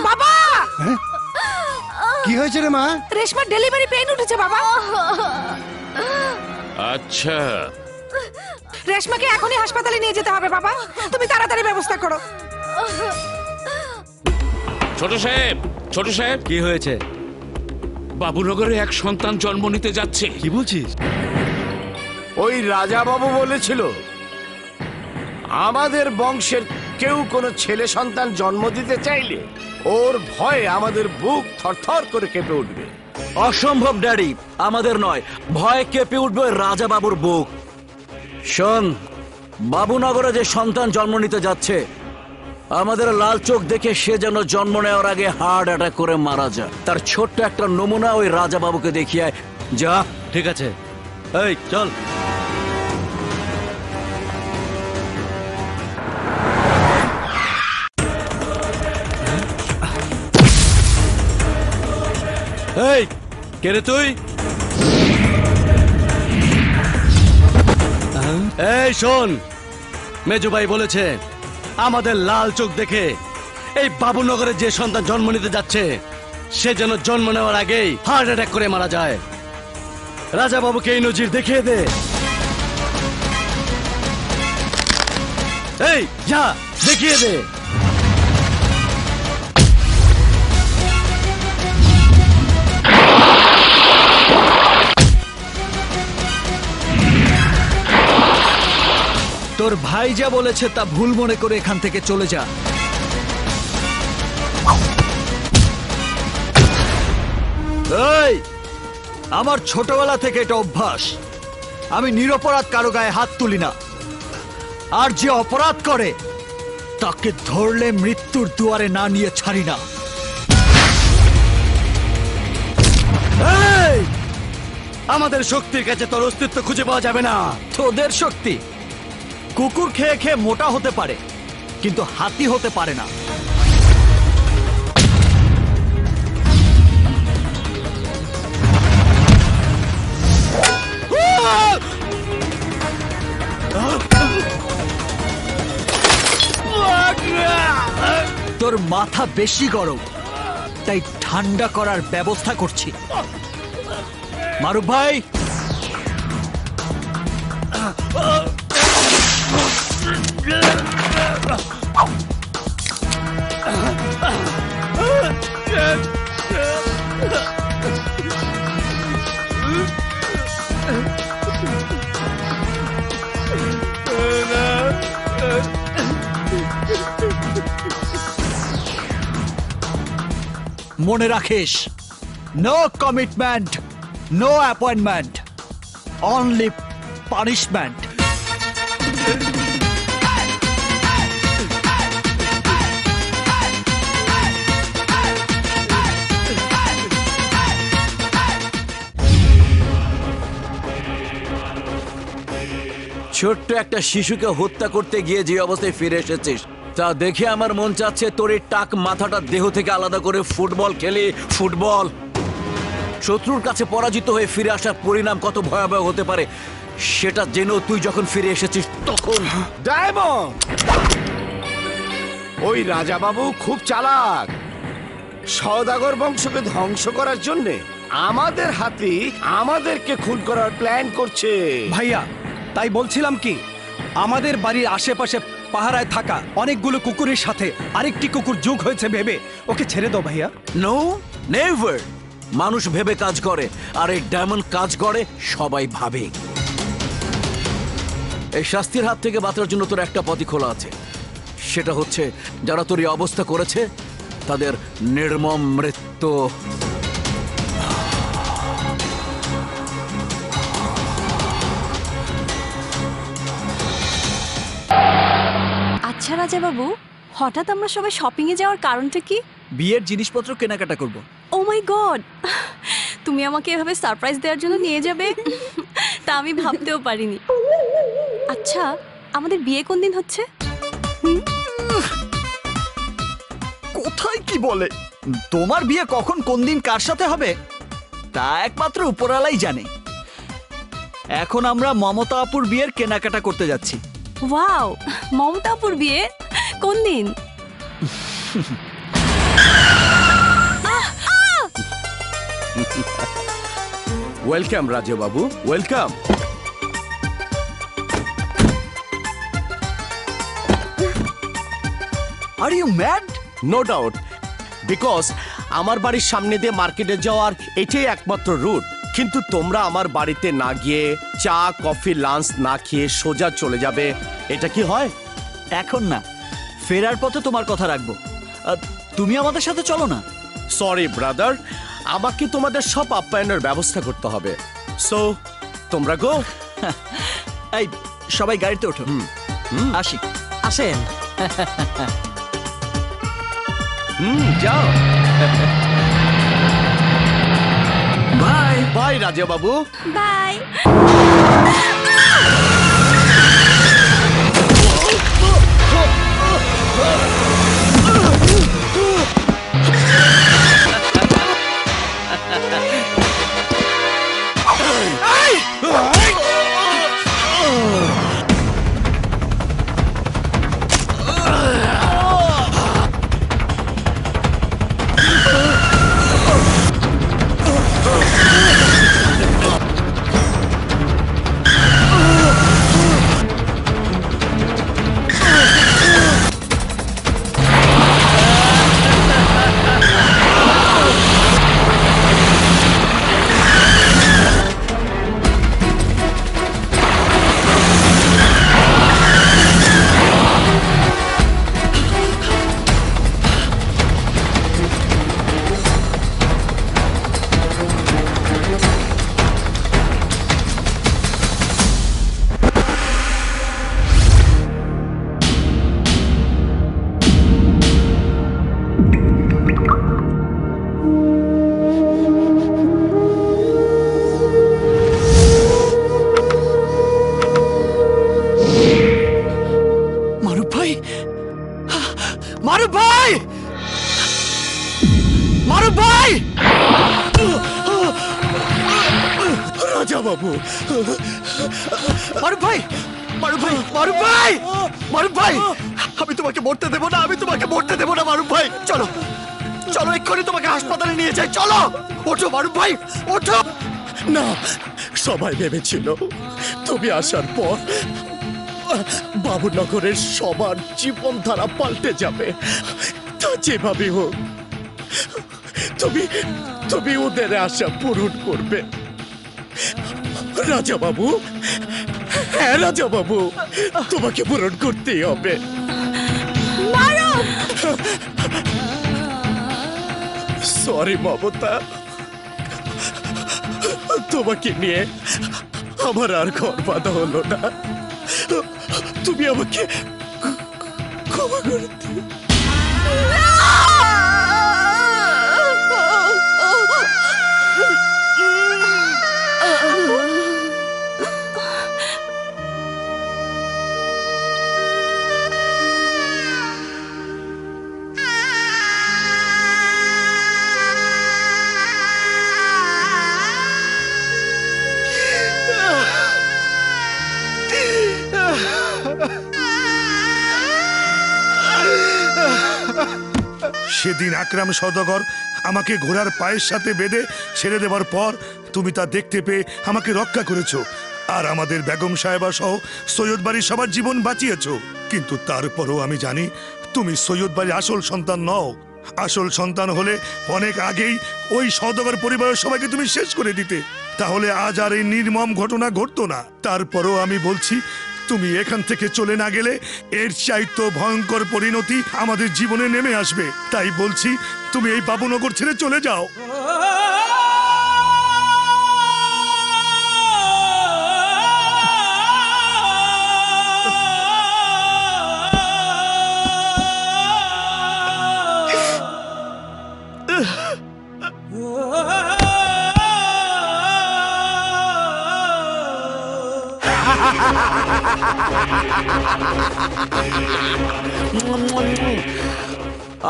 বাবা, কি হয়েছে রে মা? রেশমার ডেলিভারি পেইন উঠেছে বাবা। আচ্ছা, রেশমাকে এখনই হাসপাতালে নিয়ে যেতে হবে বাবা, তুমি তাড়াতাড়ি ব্যবস্থা করো। ছোট সাহেব, ছোট সাহেব, কি হয়েছে? বাবুনগরে এক সন্তান জন্ম নিতে যাচ্ছে। কি বলছিস? ওই রাজাবাবু বলেছিল আমাদের বংশের কেউ কোনো ছেলে সন্তান জন্ম দিতে চাইলে ওর ভয়ে আমাদের বুক থরথর করে কেঁপে উঠবে। অসম্ভব ড্যাডি, আমাদের নয়, ভয় কেঁপে উঠবে রাজা বাবুর বুক। শোন, বাবুনগরে যে সন্তান জন্ম নিতে যাচ্ছে আমাদের লাল চোখ দেখে সে যেন জন্ম নেওয়ার আগে হার্ট অ্যাটাক করে মারা যায়। তার ছোট্ট একটা নমুনা ওই রাজা বাবুকে দেখিয়ে যা। ঠিক আছে, এই চল। এই কে রে তুই? এই শোন, মেজু ভাই বলেছে আমাদের লাল চোখ দেখে এই বাবুনগরের যে সন্তান জন্ম নিতে যাচ্ছে সে যেন জন্ম নেওয়ার আগেই হার্ট অ্যাটাক করে মারা যায়। রাজা বাবুকে এই নজির দেখিয়ে দে। এই যা, দেখিয়ে দে। তোর ভাই যা বলেছে তা ভুল মনে করে এখান থেকে চলে যা। এই, আমার ছোটবেলা থেকে এটা অভ্যাস, আমি নিরপরাধ কারো গায়ে হাত তুলি না। আর যে অপরাধ করে তাকে ধরলে মৃত্যুর দুয়ারে না নিয়ে ছাড়ি না। এই, আমাদের শক্তির কাছে তোর অস্তিত্ব খুঁজে পাওয়া যাবে না। তোদের শক্তি কুকুর খেয়ে খেয়ে মোটা হতে পারে, কিন্তু হাতি হতে পারে না। তোর মাথা বেশি গরম, তাই ঠান্ডা করার ব্যবস্থা করছি। মারুফ ভাই, মনে রাখিস, no commitment, no appointment, only punishment. ছোট্ট একটা শিশুকে হত্যা করতে গিয়ে যে অবস্থায় ফিরে এসেছিস তা দেখে আমার মন চাচ্ছে তোর এই টাক মাথাটা দেহ থেকে আলাদা করে ফুটবল খেলি। ফুটবল শত্রুর কাছে পরাজিত হয়ে ফিরে আসার পরিণাম কত ভয়াবহ হতে পারে সেটা জেনেও তুই যখন ফিরে এসেছিস তখন। ডায়মন্ড, ওই রাজা বাবু খুব চালাক। সওদাগর বংশকে ধ্বংস করার জন্য আমাদের হাতি আমাদেরকে খুন করার প্ল্যান করছে। ভাইয়া, তাই বলছিলাম কি, আমাদের বাড়ির আশেপাশে পাহারায় থাকা অনেকগুলো কুকুরের সাথে আরেকটি কুকুর যোগ হয়েছে ভেবে ওকে ছেড়ে দাও ভাইয়া। No, never. মানুষ ভেবে কাজ করে, আর এই ডায়মন্ড কাজ করে সবাই ভাবে। এই শাস্তির হাত থেকে বাঁচার জন্য তোর একটা পথই খোলা আছে, সেটা হচ্ছে যারা তোর এই অবস্থা করেছে তাদের নির্মম মৃত্যু। আচ্ছা রাজা বাবু, হঠাৎ আমরা সবাই শপিং এ যাওয়ার কারণটা কি? বিয়ের জিনিসপত্র কেনাকাটা করব। ও মাই গড, তুমি আমাকে এভাবে সারপ্রাইজ দেওয়ার জন্য নিয়ে যাবে তা আমি ভাবতেও পারিনি। আচ্ছা, আমাদের বিয়ে কোন দিন হচ্ছে? কোথায় কি বলে? তোমার বিয়ে কখন কোন দিন কার সাথে হবে তা একমাত্র উপরওয়ালাই জানে। এখন আমরা মমতা আপুর বিয়ের কেনাকাটা করতে যাচ্ছি। ওয়াও, মমতাপুর বিয়ে কোন দিন? Welcome Raja Babu, welcome. Are you mad? No doubt, because আমার বাড়ির সামনে দিয়ে মার্কেটে যাওয়ার এটাই একমাত্র রুট। কিন্তু তোমরা আমার বাড়িতে না গিয়ে চা কফি লাঞ্চ না খেয়ে সোজা চলে যাবে, এটা কি হয়? এখন না, ফেরার পথে তোমার কথা রাখবো। তুমি আমাদের সাথে চলো না। সরি ব্রাদার, আমাকে তোমাদের সব আপ্যায়নের ব্যবস্থা করতে হবে। সো তোমরা গো। এই সবাই গাড়িতে ওঠো, আসি। আসেন। যাও। Bye bye Raja Babu. By. Raja Babu, মারুফ ভাই, মারুফ ভাই, মারুফ ভাই, মারুফ ভাই, আমি তোমাকে মরতে দেবো না, আমি তোমাকে মরতে দেবো না মারুফ ভাই। চলো চলো, এক্ষুনি তোমাকে হাসপাতালে নিয়ে যাই। চলো, ওঠো মারুফ ভাই, ওঠো। না, সবাই ভেবেছিল তুমি আসার পর বাবুনগরের সবার জীবনধারা পাল্টে যাবে। তা যেভাবে হোক তুমি তুমি ওদের আশা পূরণ করবে। রাজা বাবু, হ্যাঁ রাজা বাবু, তোমাকে পূরণ করতেই হবে। সরি মমতা, তোমাকে নিয়ে আমার আর ঘর বাঁধা হলো না। তুমি আমাকে ক্ষমা করে দিও। সেদিন আকরাম সওদাগর আমাকে ঘোড়ার পায়ের সাথে বেঁধে ছেড়ে দেওয়ার পর তুমি তা দেখতে পেয়ে আমাকে রক্ষা করেছো, আর আমাদের বেগম সাহেবা সহ সৈয়দ বাড়ির সবার জীবন বাঁচিয়েছো। কিন্তু তারপরও আমি জানি তুমি সৈয়দ বাড়ির আসল সন্তান নও। আসল সন্তান হলে অনেক আগেই ওই সওদাগর পরিবারের সবাইকে তুমি শেষ করে দিতে, তাহলে আজ আর এই নির্মম ঘটনা ঘটতো না। তারপরও আমি বলছি, তুমি এখান থেকে চলে না গেলে এর চাইতো ভয়ঙ্কর পরিণতি আমাদের জীবনে নেমে আসবে। তাই বলছি, তুমি এই বাবুনগর ছেড়ে চলে যাও।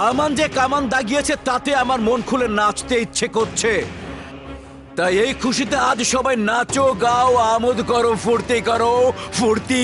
আমান যে কামান দাগিয়েছে তাতে আমার মন খুলে নাচতে ইচ্ছে করছে। তাই এই খুশিতে আজ সবাই নাচো, গাও, আমোদ করো, ফুর্তি করো, ফুর্তি।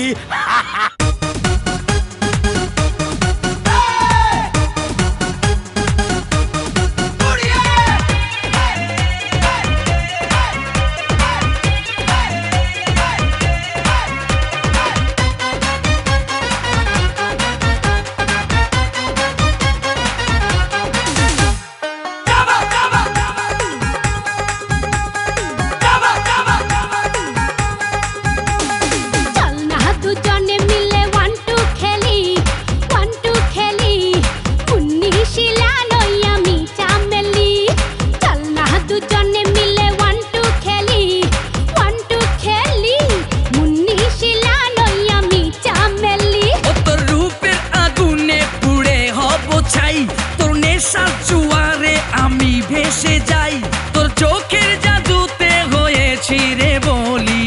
তোর রূপের আগুনে পুড়ে হব ছাই, তোর নেশার জুয়ারে আমি ভেসে যাই, তোর চোখের জাদুতে হয়েছি রে বলি।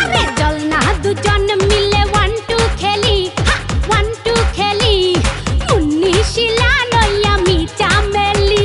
আরে চল না দুজন মিলে 1 2 খেলি, 1 2 খেলি, মুন্নি শিলা নই আমি চামেলি।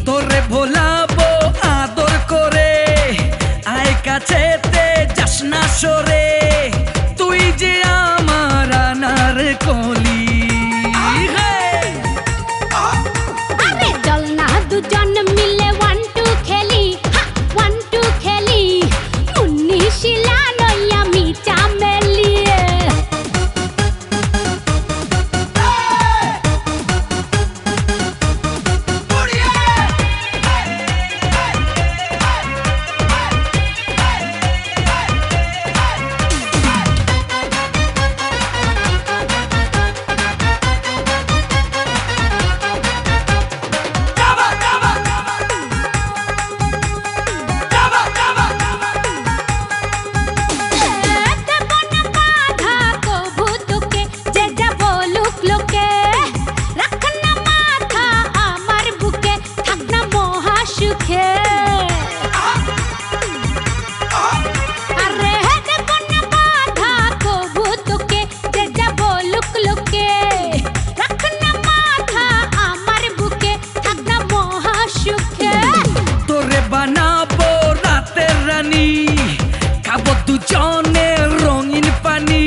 তোরে ভোলাবো আদর করে, আয় কাছেতে যাস না সরে, তুই যে আমার আনার কলি। আরে চল না দুজন মিলে 1 2 খেলি, 1 2 খেলি, মুন্নি শিলা নই আমি চামেলি। তোরে বানাবো রাতের রানী, খাবো দুজনে রঙিন পানি,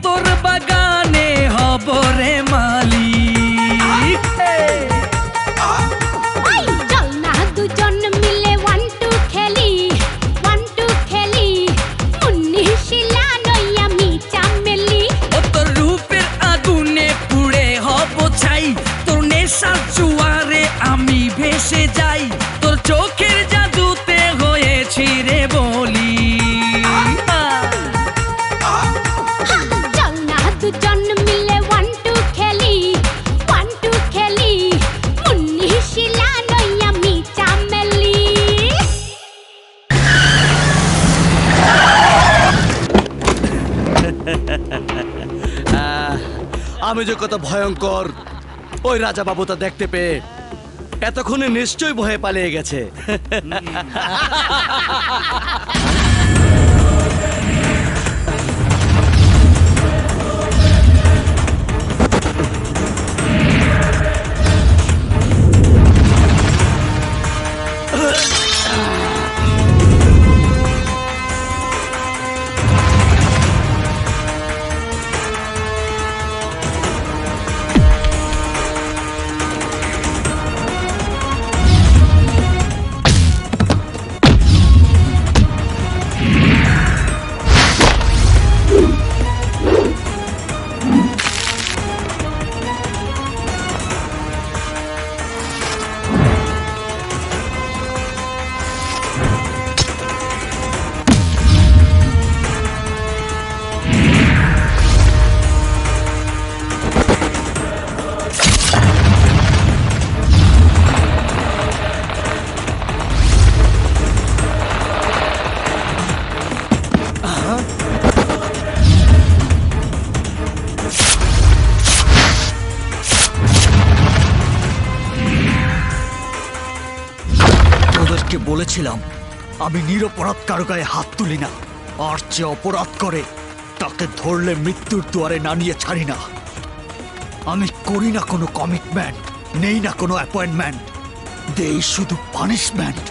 তোর বাগানে হব রে মালি। চল না দুজন মিলে 1 2 খেলি, 1 2 খেলি, মুন্নি শিলা নই আমি চামেলি। ও তোর রূপের আগুনে পুড়ে হব ছাই, তোর নেশার জুয়ারে আমি ভেসে যাই, তোর চোখের জাদুতে হয়েছি রে বলি। চল না দুজন মিলে 1 2 খেলি, 1 2 খেলি, মুন্নি শিলা নই আমি চামেলি। আমি যে কত ভয়ঙ্কর ওই রাজা বাবু তা দেখতে পেয়ে এতক্ষণে নিশ্চয়ই ভয়ে পালিয়ে গেছে। তোদেরকে বলেছিলাম আমি নিরপরাধ কারো গায়ে হাত তুলি না, আর যে অপরাধ করে তাকে ধরলে মৃত্যুর দুয়ারে না নিয়ে ছাড়ি না। আমি করি না কোনো কমিটমেন্ট, নেই না কোনো অ্যাপয়েন্টমেন্ট, দেই শুধু পানিশমেন্ট।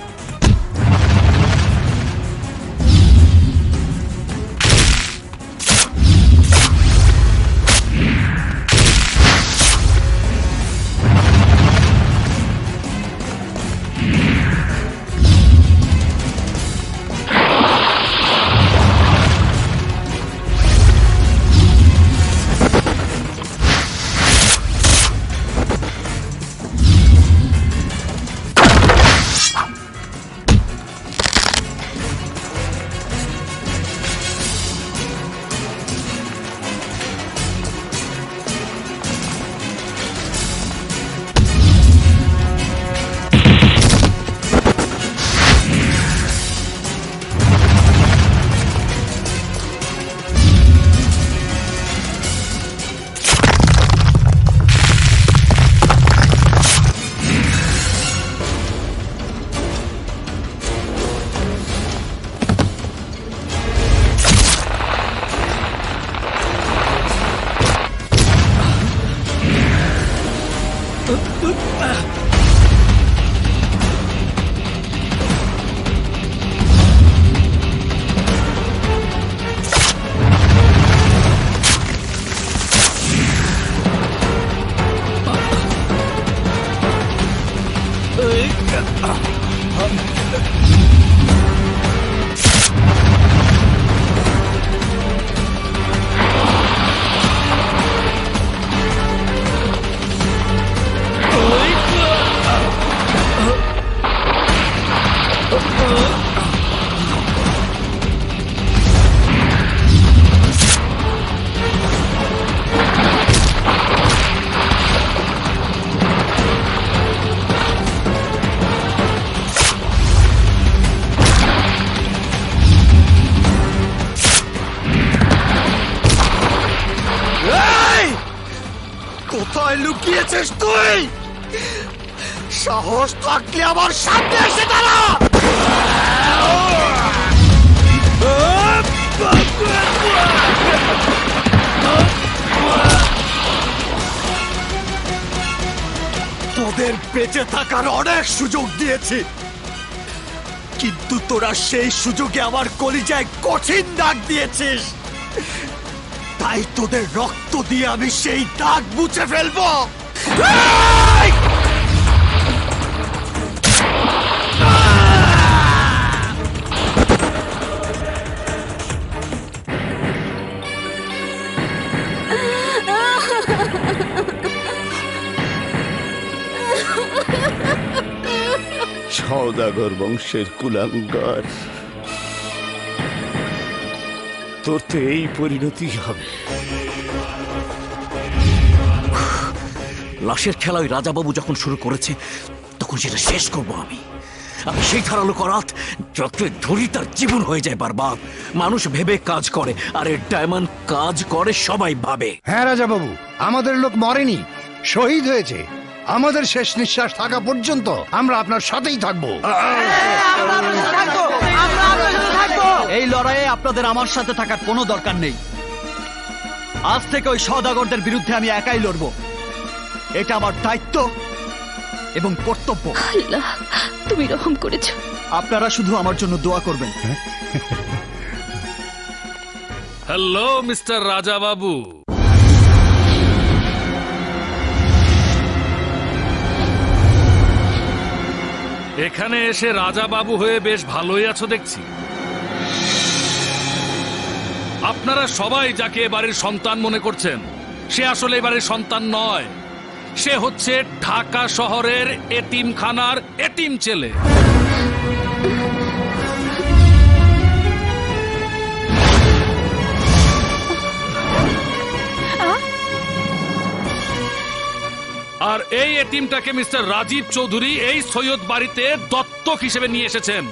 কোথায় লুকিয়েছিস তুই? সাহস থাকলে আমার সামনে এসে দাঁড়া। তোদের বেঁচে থাকার অনেক সুযোগ দিয়েছি, কিন্তু তোরা সেই সুযোগে আমার কলিজায় কঠিন দাগ দিয়েছিস। তাই তোদের রক্ত দিয়ে আমি সেই দাগ মুছে ফেলবো। সওদাগর বংশের কুলাঙ্গার, তোর তো এই পরিণতি হবে। লাশের খেলা ওই রাজাবাবু যখন শুরু করেছে তখন সেটা শেষ করব আমি। আমি সেই ধারালো করাত যত ধরি তার জীবন হয়ে যায় বারবার। মানুষ ভেবে কাজ করে, আর এর ডায়মন্ড কাজ করে সবাই ভাবে। হ্যাঁ রাজা বাবু, আমাদের লোক মরেনি, শহীদ হয়েছে। আমাদের শেষ নিঃশ্বাস থাকা পর্যন্ত আমরা আপনার সাথেই থাকবো। এই লড়াইয়ে আপনাদের আমার সাথে থাকার কোনো দরকার নেই। আজ থেকে ওই সওদাগরদের বিরুদ্ধে আমি একাই লড়বো। এটা আমার দায়িত্ব এবং কর্তব্য। আল্লাহ, তুমি রহম করেছো। আপনারা শুধু আমার জন্য দোয়া করবেন। Hello mister Raja Babu. এখানে এসে রাজা বাবু হয়ে বেশ ভালোই আছো দেখছি। আপনারা সবাই যাকে এবারের সন্তান মনে করছেন, সে আসলে এবারের সন্তান নয়। সে হচ্ছে ঢাকা শহরের এতিমখানার এতিম ছেলে। আর এই এতিমটাকে মিস্টার রাজীব চৌধুরী এই সৈয়দ বাড়িতে দত্তক হিসেবে নিয়ে এসেছেন।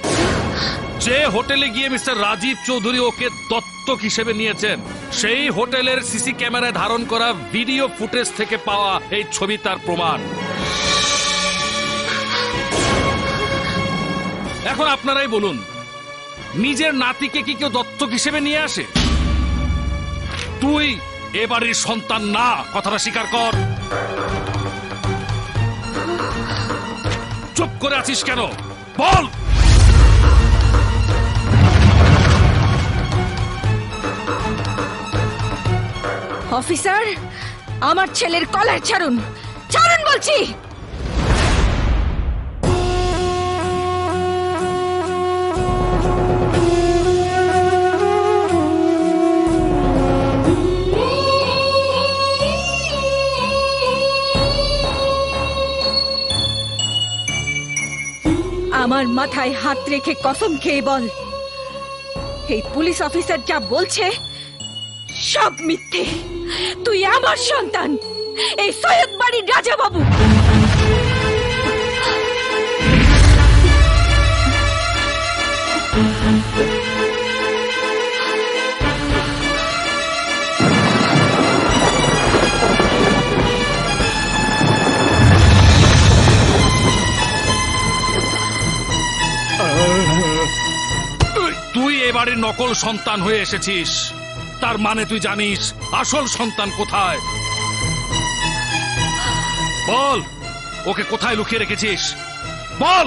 যে হোটেলে গিয়ে মিস্টার রাজীব চৌধুরী ওকে দত্তক হিসেবে নিয়েছেন, সেই হোটেলের সিসি ক্যামেরায় ধারণ করা ভিডিও ফুটেজ থেকে পাওয়া এই ছবি তার প্রমাণ। এখন আপনারাই বলুন, নিজের নাতিকে কি কেউ দত্তক হিসেবে নিয়ে আসে? তুই এবারের সন্তান না, কথাটা স্বীকার কর। চুপ করে আছিস কেন? বল। অফিসার, আমার ছেলের কলার ছাড়ুন, ছাড়ুন বলছি। আমার মাথায় হাত রেখে কসম খেয়ে বল, এই পুলিশ অফিসার যা বলছে সব মিথ্যে। তুই আমার সন্তান, এই সৈয়দ বাড়ির রাজা বাবু। তুই এবারে নকল সন্তান হয়ে এসেছিস, তার মানে তুই জানিস আসল সন্তান কোথায়। বল, ওকে কোথায় লুকিয়ে রেখেছিস? বল।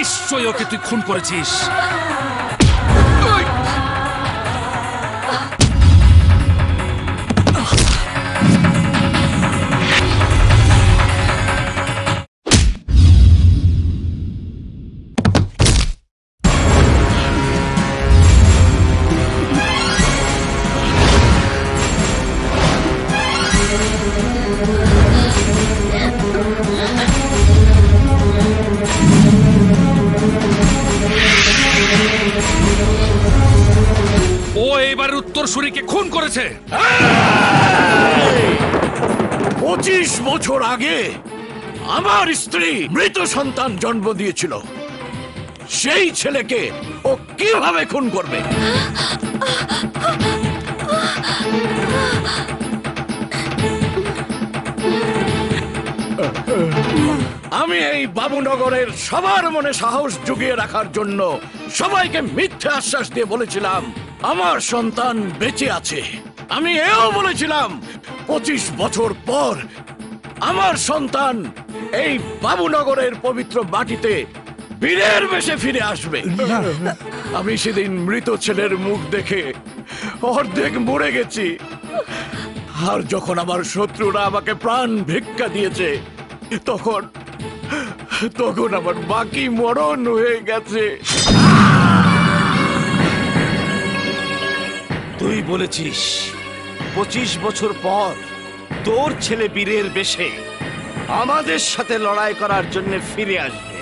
নিশ্চয়ই ওকে তুই খুন করেছিস। ও এইবারের উত্তরসূরিকে খুন করেছে। 25 বছর আগে আমার স্ত্রী মৃত সন্তান জন্ম দিয়েছিল, সেই ছেলেকে ও কিভাবে খুন করবে? আমি এই বাবুনগরের সবার মনে সাহস জুগিয়ে রাখার জন্য সবাইকে মিথ্যে আশ্বাস দিয়ে বলেছিলাম আমার সন্তান বেঁচে আছে। আমি এও বলেছিলাম 25 বছর পর আমার সন্তান এই বাবুনগরের পবিত্র মাটিতে বীরের বেশে ফিরে আসবে। আমি সেদিন মৃত ছেলের মুখ দেখে অর্ধেক মরে গেছি, আর যখন আমার শত্রুরা আমাকে প্রাণ ভিক্ষা দিয়েছে তখন তখন আমার বাকি মরণ হয়ে গেছে। তুই বলেছিস 25 বছর পর তোর ছেলে বীরের বেশে আমাদের সাথে লড়াই করার জন্য ফিরে আসবে।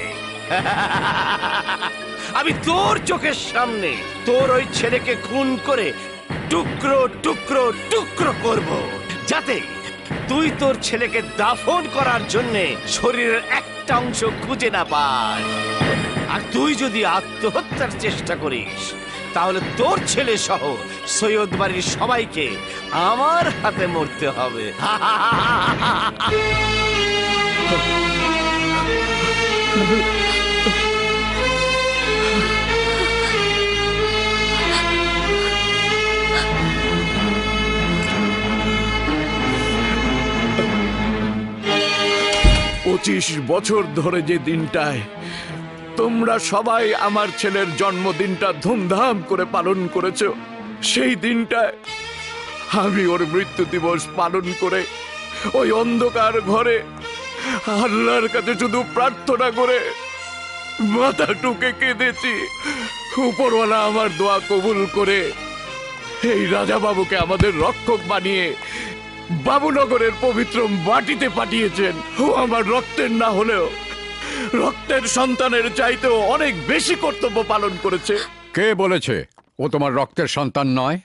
আমি তোর চোখের সামনে তোর ওই ছেলেকে খুন করে টুকরো টুকরো টুকরো করব, যাতে তুই তোর ছেলেকে দাফন করার জন্য শরীরের একটা অংশ খুঁজে না পাস। আর তুই যদি আত্মহত্যার চেষ্টা করিস তাহলে তোর ছেলে সহ সৈয়দ বাড়ির সবাইকে আমার হাতে মরতে হবে। 25 বছর ধরে যে দিনটায় তোমরা সবাই আমার ছেলের জন্মদিনটা ধুমধাম করে পালন করেছো, সেই দিনটায় আমি ওর মৃত্যু দিবস পালন করে ওই অন্ধকার ঘরে আল্লাহর কাছে শুধু প্রার্থনা করে মাথা টুকে কেঁদেছি। উপরওয়ালা আমার দোয়া কবুল করে এই রাজা বাবুকে আমাদের রক্ষক বানিয়ে বাবুনগরের পবিত্র মাটিতে পাঠিয়েছেন। ও আমার রক্তের না হলেও রক্তের সন্তানের চাইতেও অনেক বেশি কর্তব্য পালন করেছে। কে বলেছে ও তোমার রক্তের সন্তান নয়?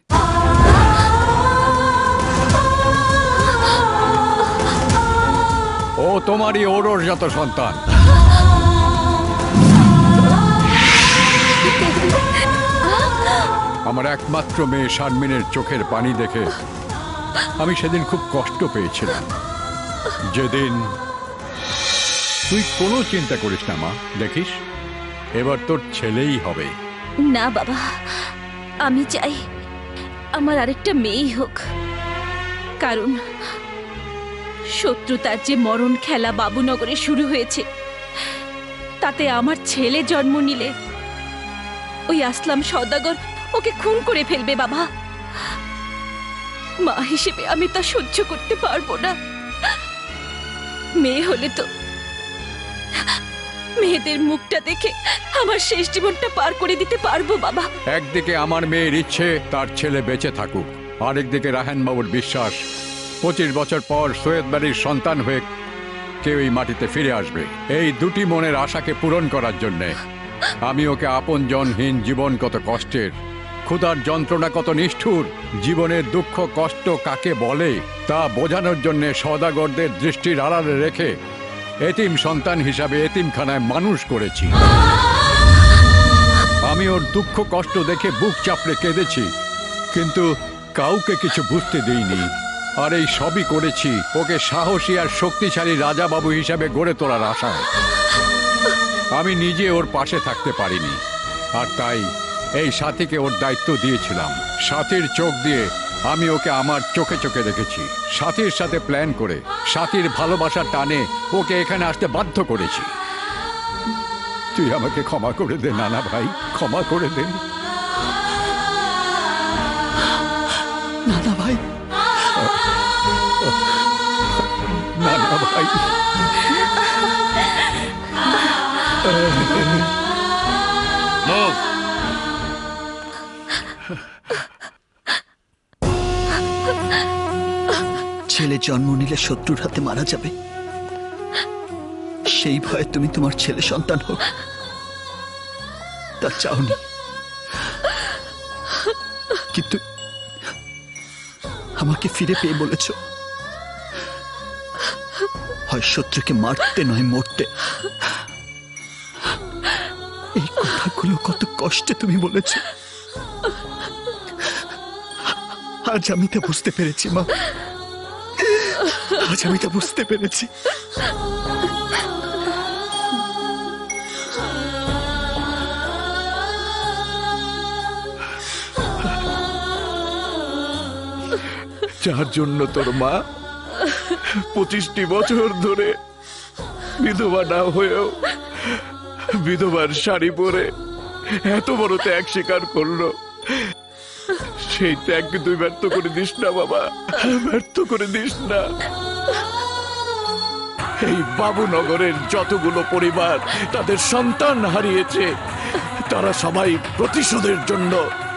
ও তোমারই ওরজাত সন্তান। আমার একমাত্র মেয়ে শারমিনের চোখের পানি দেখে আমি সেদিন খুব কষ্ট পেয়েছিলাম। যেদিন তুই কোনো চিন্তা করিস না মা, দেখিস এবার তোর ছেলেই হবে। না বাবা, আমি চাই আমার আরেকটা মেয়েই হোক, কারণ শত্রুতার যে মরণ খেলা বাবুনগরে শুরু হয়েছে তাতে আমার ছেলে জন্ম নিলে ওই আসলাম সওদাগর ওকে খুন করে ফেলবে বাবা। মা হিসেবে আমি তা সহ্য করতে পারবো না। মেয়ে হলে তো মেয়েদের মুখটা দেখে আমার শেষ জীবনটা পার করে দিতে পারবো বাবা। একদিকে আমার মেয়ের ইচ্ছে তার ছেলে বেঁচে থাকুক, আরেকদিকে রায়হান বাবুর বিশ্বাস 25 বছর পর সৈয়দ বাড়ির সন্তান হয়ে কেউ এই মাটিতে ফিরে আসবে। এই দুটি মনের আশাকে পূরণ করার জন্যে আমি ওকে আপনজনহীন জীবন কত কষ্টের, ক্ষুধার যন্ত্রণা কত নিষ্ঠুর, জীবনের দুঃখ কষ্ট কাকে বলে তা বোঝানোর জন্যে সওদাগরদের দৃষ্টির আড়ালে রেখে এতিম সন্তান হিসাবে এতিমখানায় মানুষ করেছি। আমি ওর দুঃখ কষ্ট দেখে বুক চাপড়ে কেঁদেছি, কিন্তু কাউকে কিছু বুঝতে দিইনি। আর এই সবই করেছি ওকে সাহসী আর শক্তিশালী রাজাবাবু হিসাবে গড়ে তোলার আশায়। আমি নিজে ওর পাশে থাকতে পারিনি, আর তাই এই সাথীকে ওর দায়িত্ব দিয়েছিলাম। সাথীর চোখ দিয়ে আমি ওকে আমার চোখে চোখে রেখেছি, সাথীর সাথে প্ল্যান করে সাথীর ভালোবাসার টানে ওকে এখানে আসতে বাধ্য করেছি। তুই আমাকে ক্ষমা করে দে নানা ভাই, ক্ষমা করে দে। নানা ভাই, নানা ভাই, ছেলে জন্ম নিলে শত্রুর হাতে মারা যাবে, সেই ভয়ে তুমি তোমার ছেলে সন্তান হোক তা চাওনি, কিন্তু আমাকে ফিরে পেয়ে বলেছ হয় শত্রুকে মারতে নয় মরতে। এই কথাগুলো কত কষ্টে তুমি বলেছ, আজ আমি তা বুঝতে পেরেছি মা, আজ আমি তা বুঝতে পেরেছি। যার জন্য তোর মা 25টি বছর ধরে বিধবা না হয়েও বিধবার শাড়ি পরে এত বড় ত্যাগ স্বীকার করলো, সেই ত্যাগকে তুই ব্যর্থ করে দিস না বাবা, ব্যর্থ করে দিস না। এই বাবুনগরের যতগুলো পরিবার তাদের সন্তান হারিয়েছে, তারা সবাই প্রতিশোধের জন্য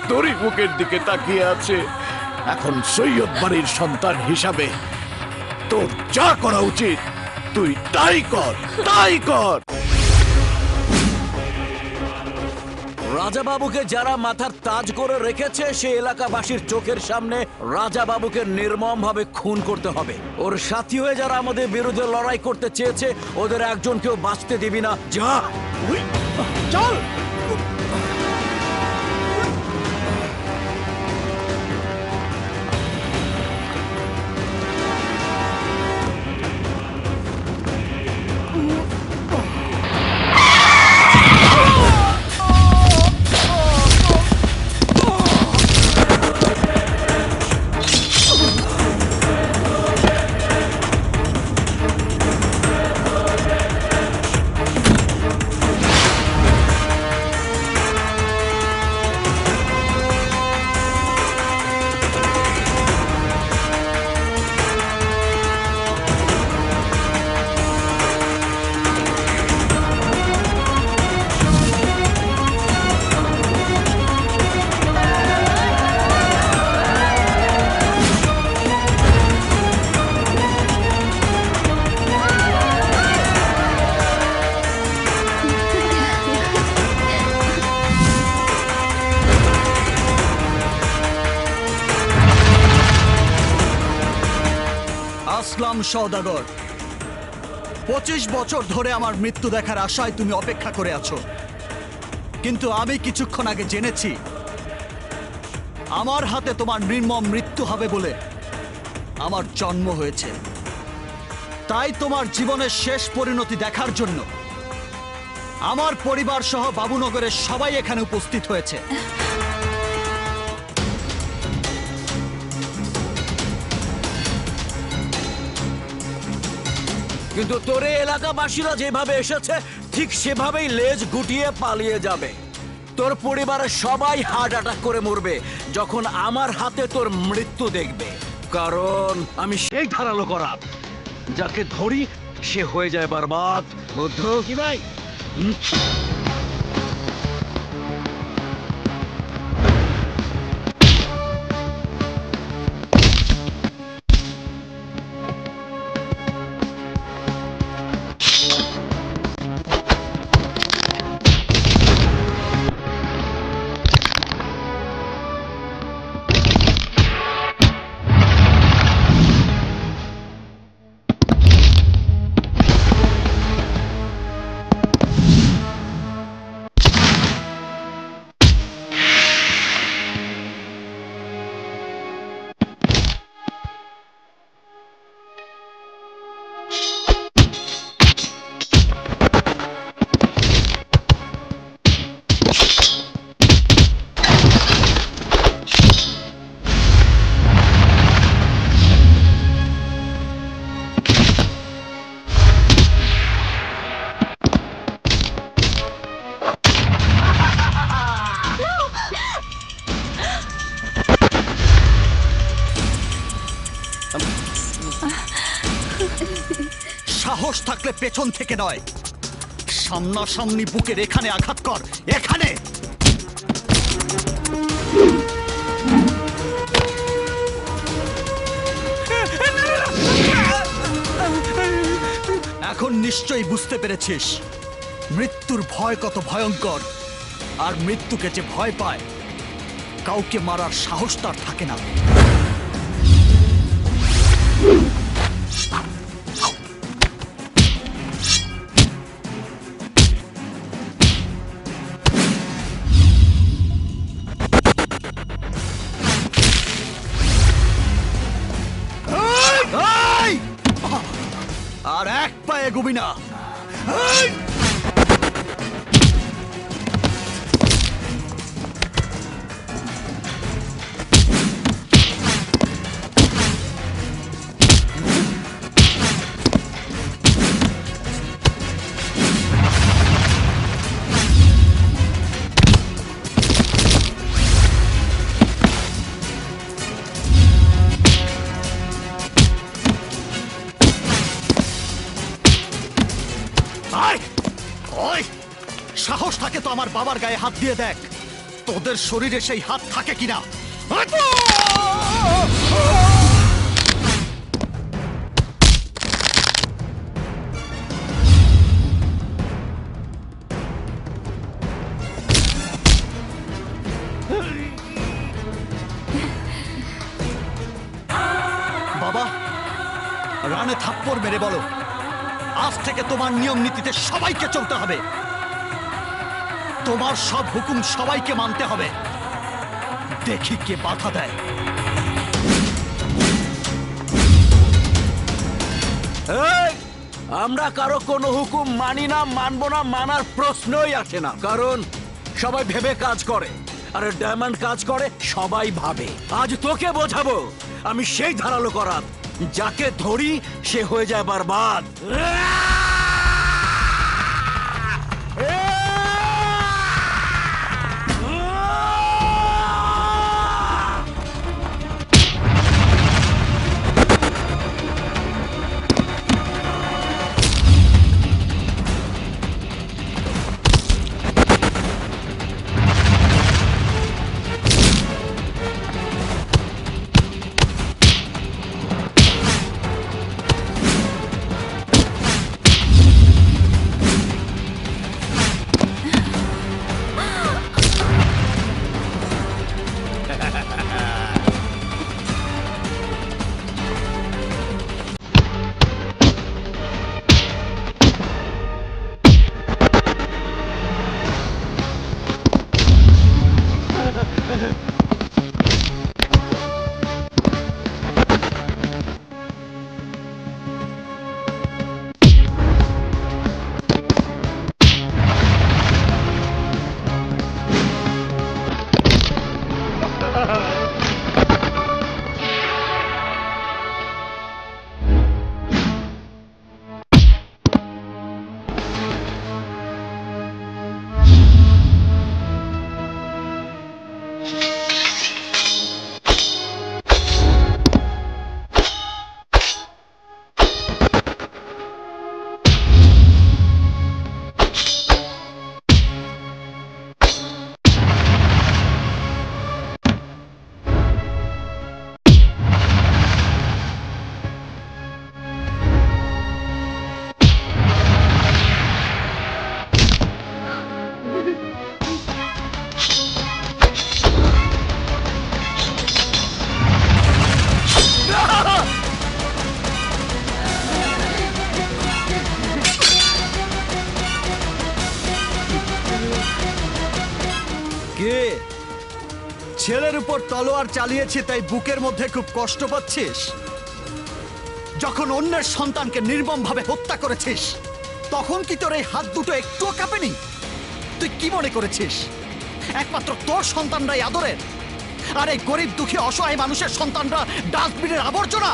তোরই মুখের দিকে তাকিয়ে আছে। এখন সৈয়দ বাড়ির সন্তান হিসাবে তোর যা করা উচিত তুই তাই কর, তাই কর। রাজা বাবুকে যারা মাথার তাজ করে রেখেছে সে এলাকাবাসীর চোখের সামনে রাজা বাবুকে নির্মমভাবে খুন করতে হবে। ওর সাথী হয়ে যারা আমাদের বিরুদ্ধে লড়াই করতে চেয়েছে ওদের একজনকেও বাঁচতে দিবি না। যা চল। আসলাম সওদাগর, 25 বছর ধরে আমার মৃত্যু দেখার আশায় তুমি অপেক্ষা করে আছো, কিন্তু আমি কিছুক্ষণ আগে জেনেছি আমার হাতে তোমার নির্মম মৃত্যু হবে বলে আমার জন্ম হয়েছে। তাই তোমার জীবনের শেষ পরিণতি দেখার জন্য আমার পরিবার সহ বাবুনগরের সবাই এখানে উপস্থিত হয়েছে। কিন্তু তোরে এলাকাবাসীরা যেভাবে এসেছে ঠিক সেভাবেই লেজ গুটিয়ে পালিয়ে যাবে। তোর পরিবারের সবাই হার্ট অ্যাটাক করে মরবে যখন আমার হাতে তোর মৃত্যু দেখবে, কারণ আমি সেই ধারালো করা যাকে ধরি সে হয়ে যায় বরবাদ। বুদ্ধ কি ভাই? থাকলে পেছন থেকে নয়, সামনাসামনি বুকের এখানে আঘাত কর, এখানে। এখন নিশ্চয়ই বুঝতে পেরেছিস মৃত্যুর ভয় কত ভয়ঙ্কর, আর মৃত্যুকে যে ভয় পায় কাউকে মারার সাহস তার থাকে না। আর এক পায়ে এগোবি না। সাহস থাকে তো আমার বাবার গায়ে হাত দিয়ে দেখ, তোদের শরীরে সেই হাত থাকে কিনা। বাবা, রানে থাপ্পড় মেরে বলো আজ থেকে তোমার নিয়ম নীতিতে সবাইকে চলতে হবে, তোমার সব হুকুম সবাইকে মানতে হবে। দেখি কে বাধা দেয়। আমরা কারো কোনো হুকুম মানি না, মানবো না, মানার প্রশ্নই আসে না, কারণ সবাই ভেবে কাজ করে, আর ডায়মন্ড কাজ করে সবাই ভাবে। আজ তোকে বোঝাবো আমি সেই ধারালো করাত, যাকে ধরি সে হয়ে যায় বরবাদ। ছেলের উপর তলোয়ার চালিয়েছি তাই বুকের মধ্যে খুব কষ্ট পাচ্ছিস? যখন অন্যের সন্তানকে নির্মমভাবে হত্যা করেছিস তখন কি তোর এই হাত দুটো একটুও কাঁপেনি? তুই কি মনে করেছিস একমাত্র তোর সন্তানরাই আদরের, আর এই গরিব দুঃখী অসহায় মানুষের সন্তানরা ডাস্টবিনের আবর্জনা?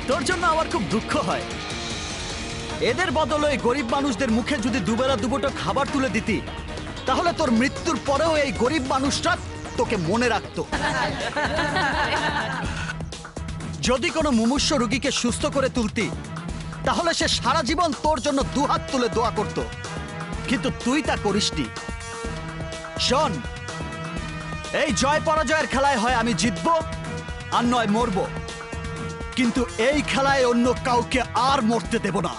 তোর জন্য আমার খুব দুঃখ হয়। এদের বদলে গরিব মানুষদের মুখে যদি দুবেলা দুবুটো খাবার তুলে দিতি তাহলে তোর মৃত্যুর পরেও এই গরিব মানুষটা তোকে মনে রাখতো। যদি কোনো মুমূর্ষু রোগীকে সুস্থ করে তুলতি তাহলে সে সারা জীবন তোর জন্য দুহাত তুলে দোয়া করত, কিন্তু তুই তা করিসনি। শোন, এই জয় পরাজয়ের খেলায় হয় আমি জিতবো আর নয় মরবো, কিন্তু এই খেলায় অন্য কাউকে আর মরতে দেব না।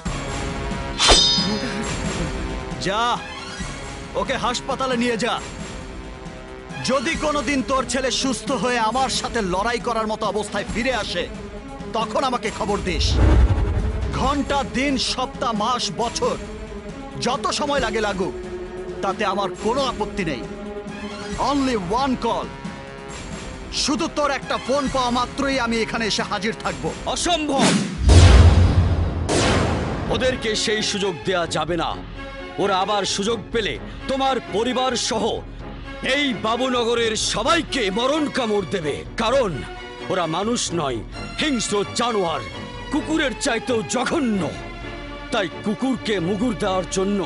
যা, ওকে হাসপাতালে নিয়ে যা। যদি কোনোদিন তোর ছেলে সুস্থ হয়ে আমার সাথে লড়াই করার মতো অবস্থায় ফিরে আসে, তখন আমাকে খবর দিস। ঘন্টা, দিন, সপ্তাহ, মাস, বছর যত সময় লাগে লাগুক, তাতে আমার কোনো আপত্তি নেই। Only one call. শুধু তোর একটা ফোন পাওয়া মাত্রই আমি এখানে এসে হাজির থাকবো। অসম্ভব! ওদেরকে সেই সুযোগ দেয়া যাবে না। ওরা আবার সুযোগ পেলে তোমার পরিবার সহ এই বাবুনগরের সবাইকে মরণ কামড় দেবে, কারণ ওরা মানুষ নয়, হিংস্র জানোয়ার, কুকুরের চাইতেও জঘন্য। তাই কুকুরকে মুগুর দেওয়ার জন্য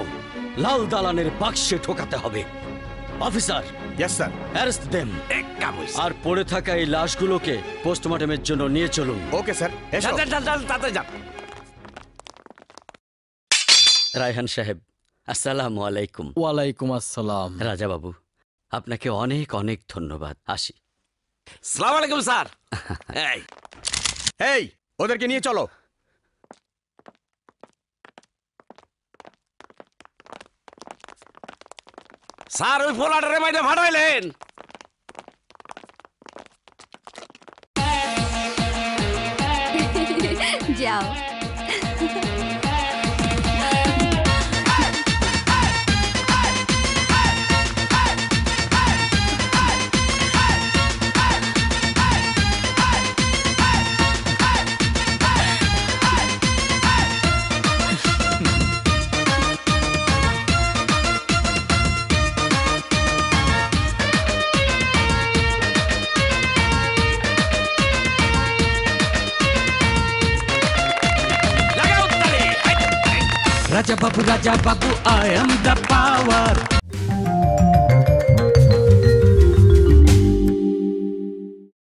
লাল দালানের বাক্সে ঠোকাতে হবে। Officer, yes sir, arrest them. আর পড়ে থাকা এই লাশগুলোকে পোস্টমর্টমের জন্য নিয়ে চলুন। Okay sir. তাতে যান। রায়হান সাহেব, আসসালামু আলাইকুম। ওয়ালাইকুম আসসালাম। রাজা বাবু, আপনাকে অনেক অনেক ধন্যবাদ। আসি। সালাম আলাইকুম স্যার। এই, ওদেরকে নিয়ে চলো। স্যার, ওই ফোলাটারে মাইরে ফাটাইলেন। যাও। Raja Babu, I am the power.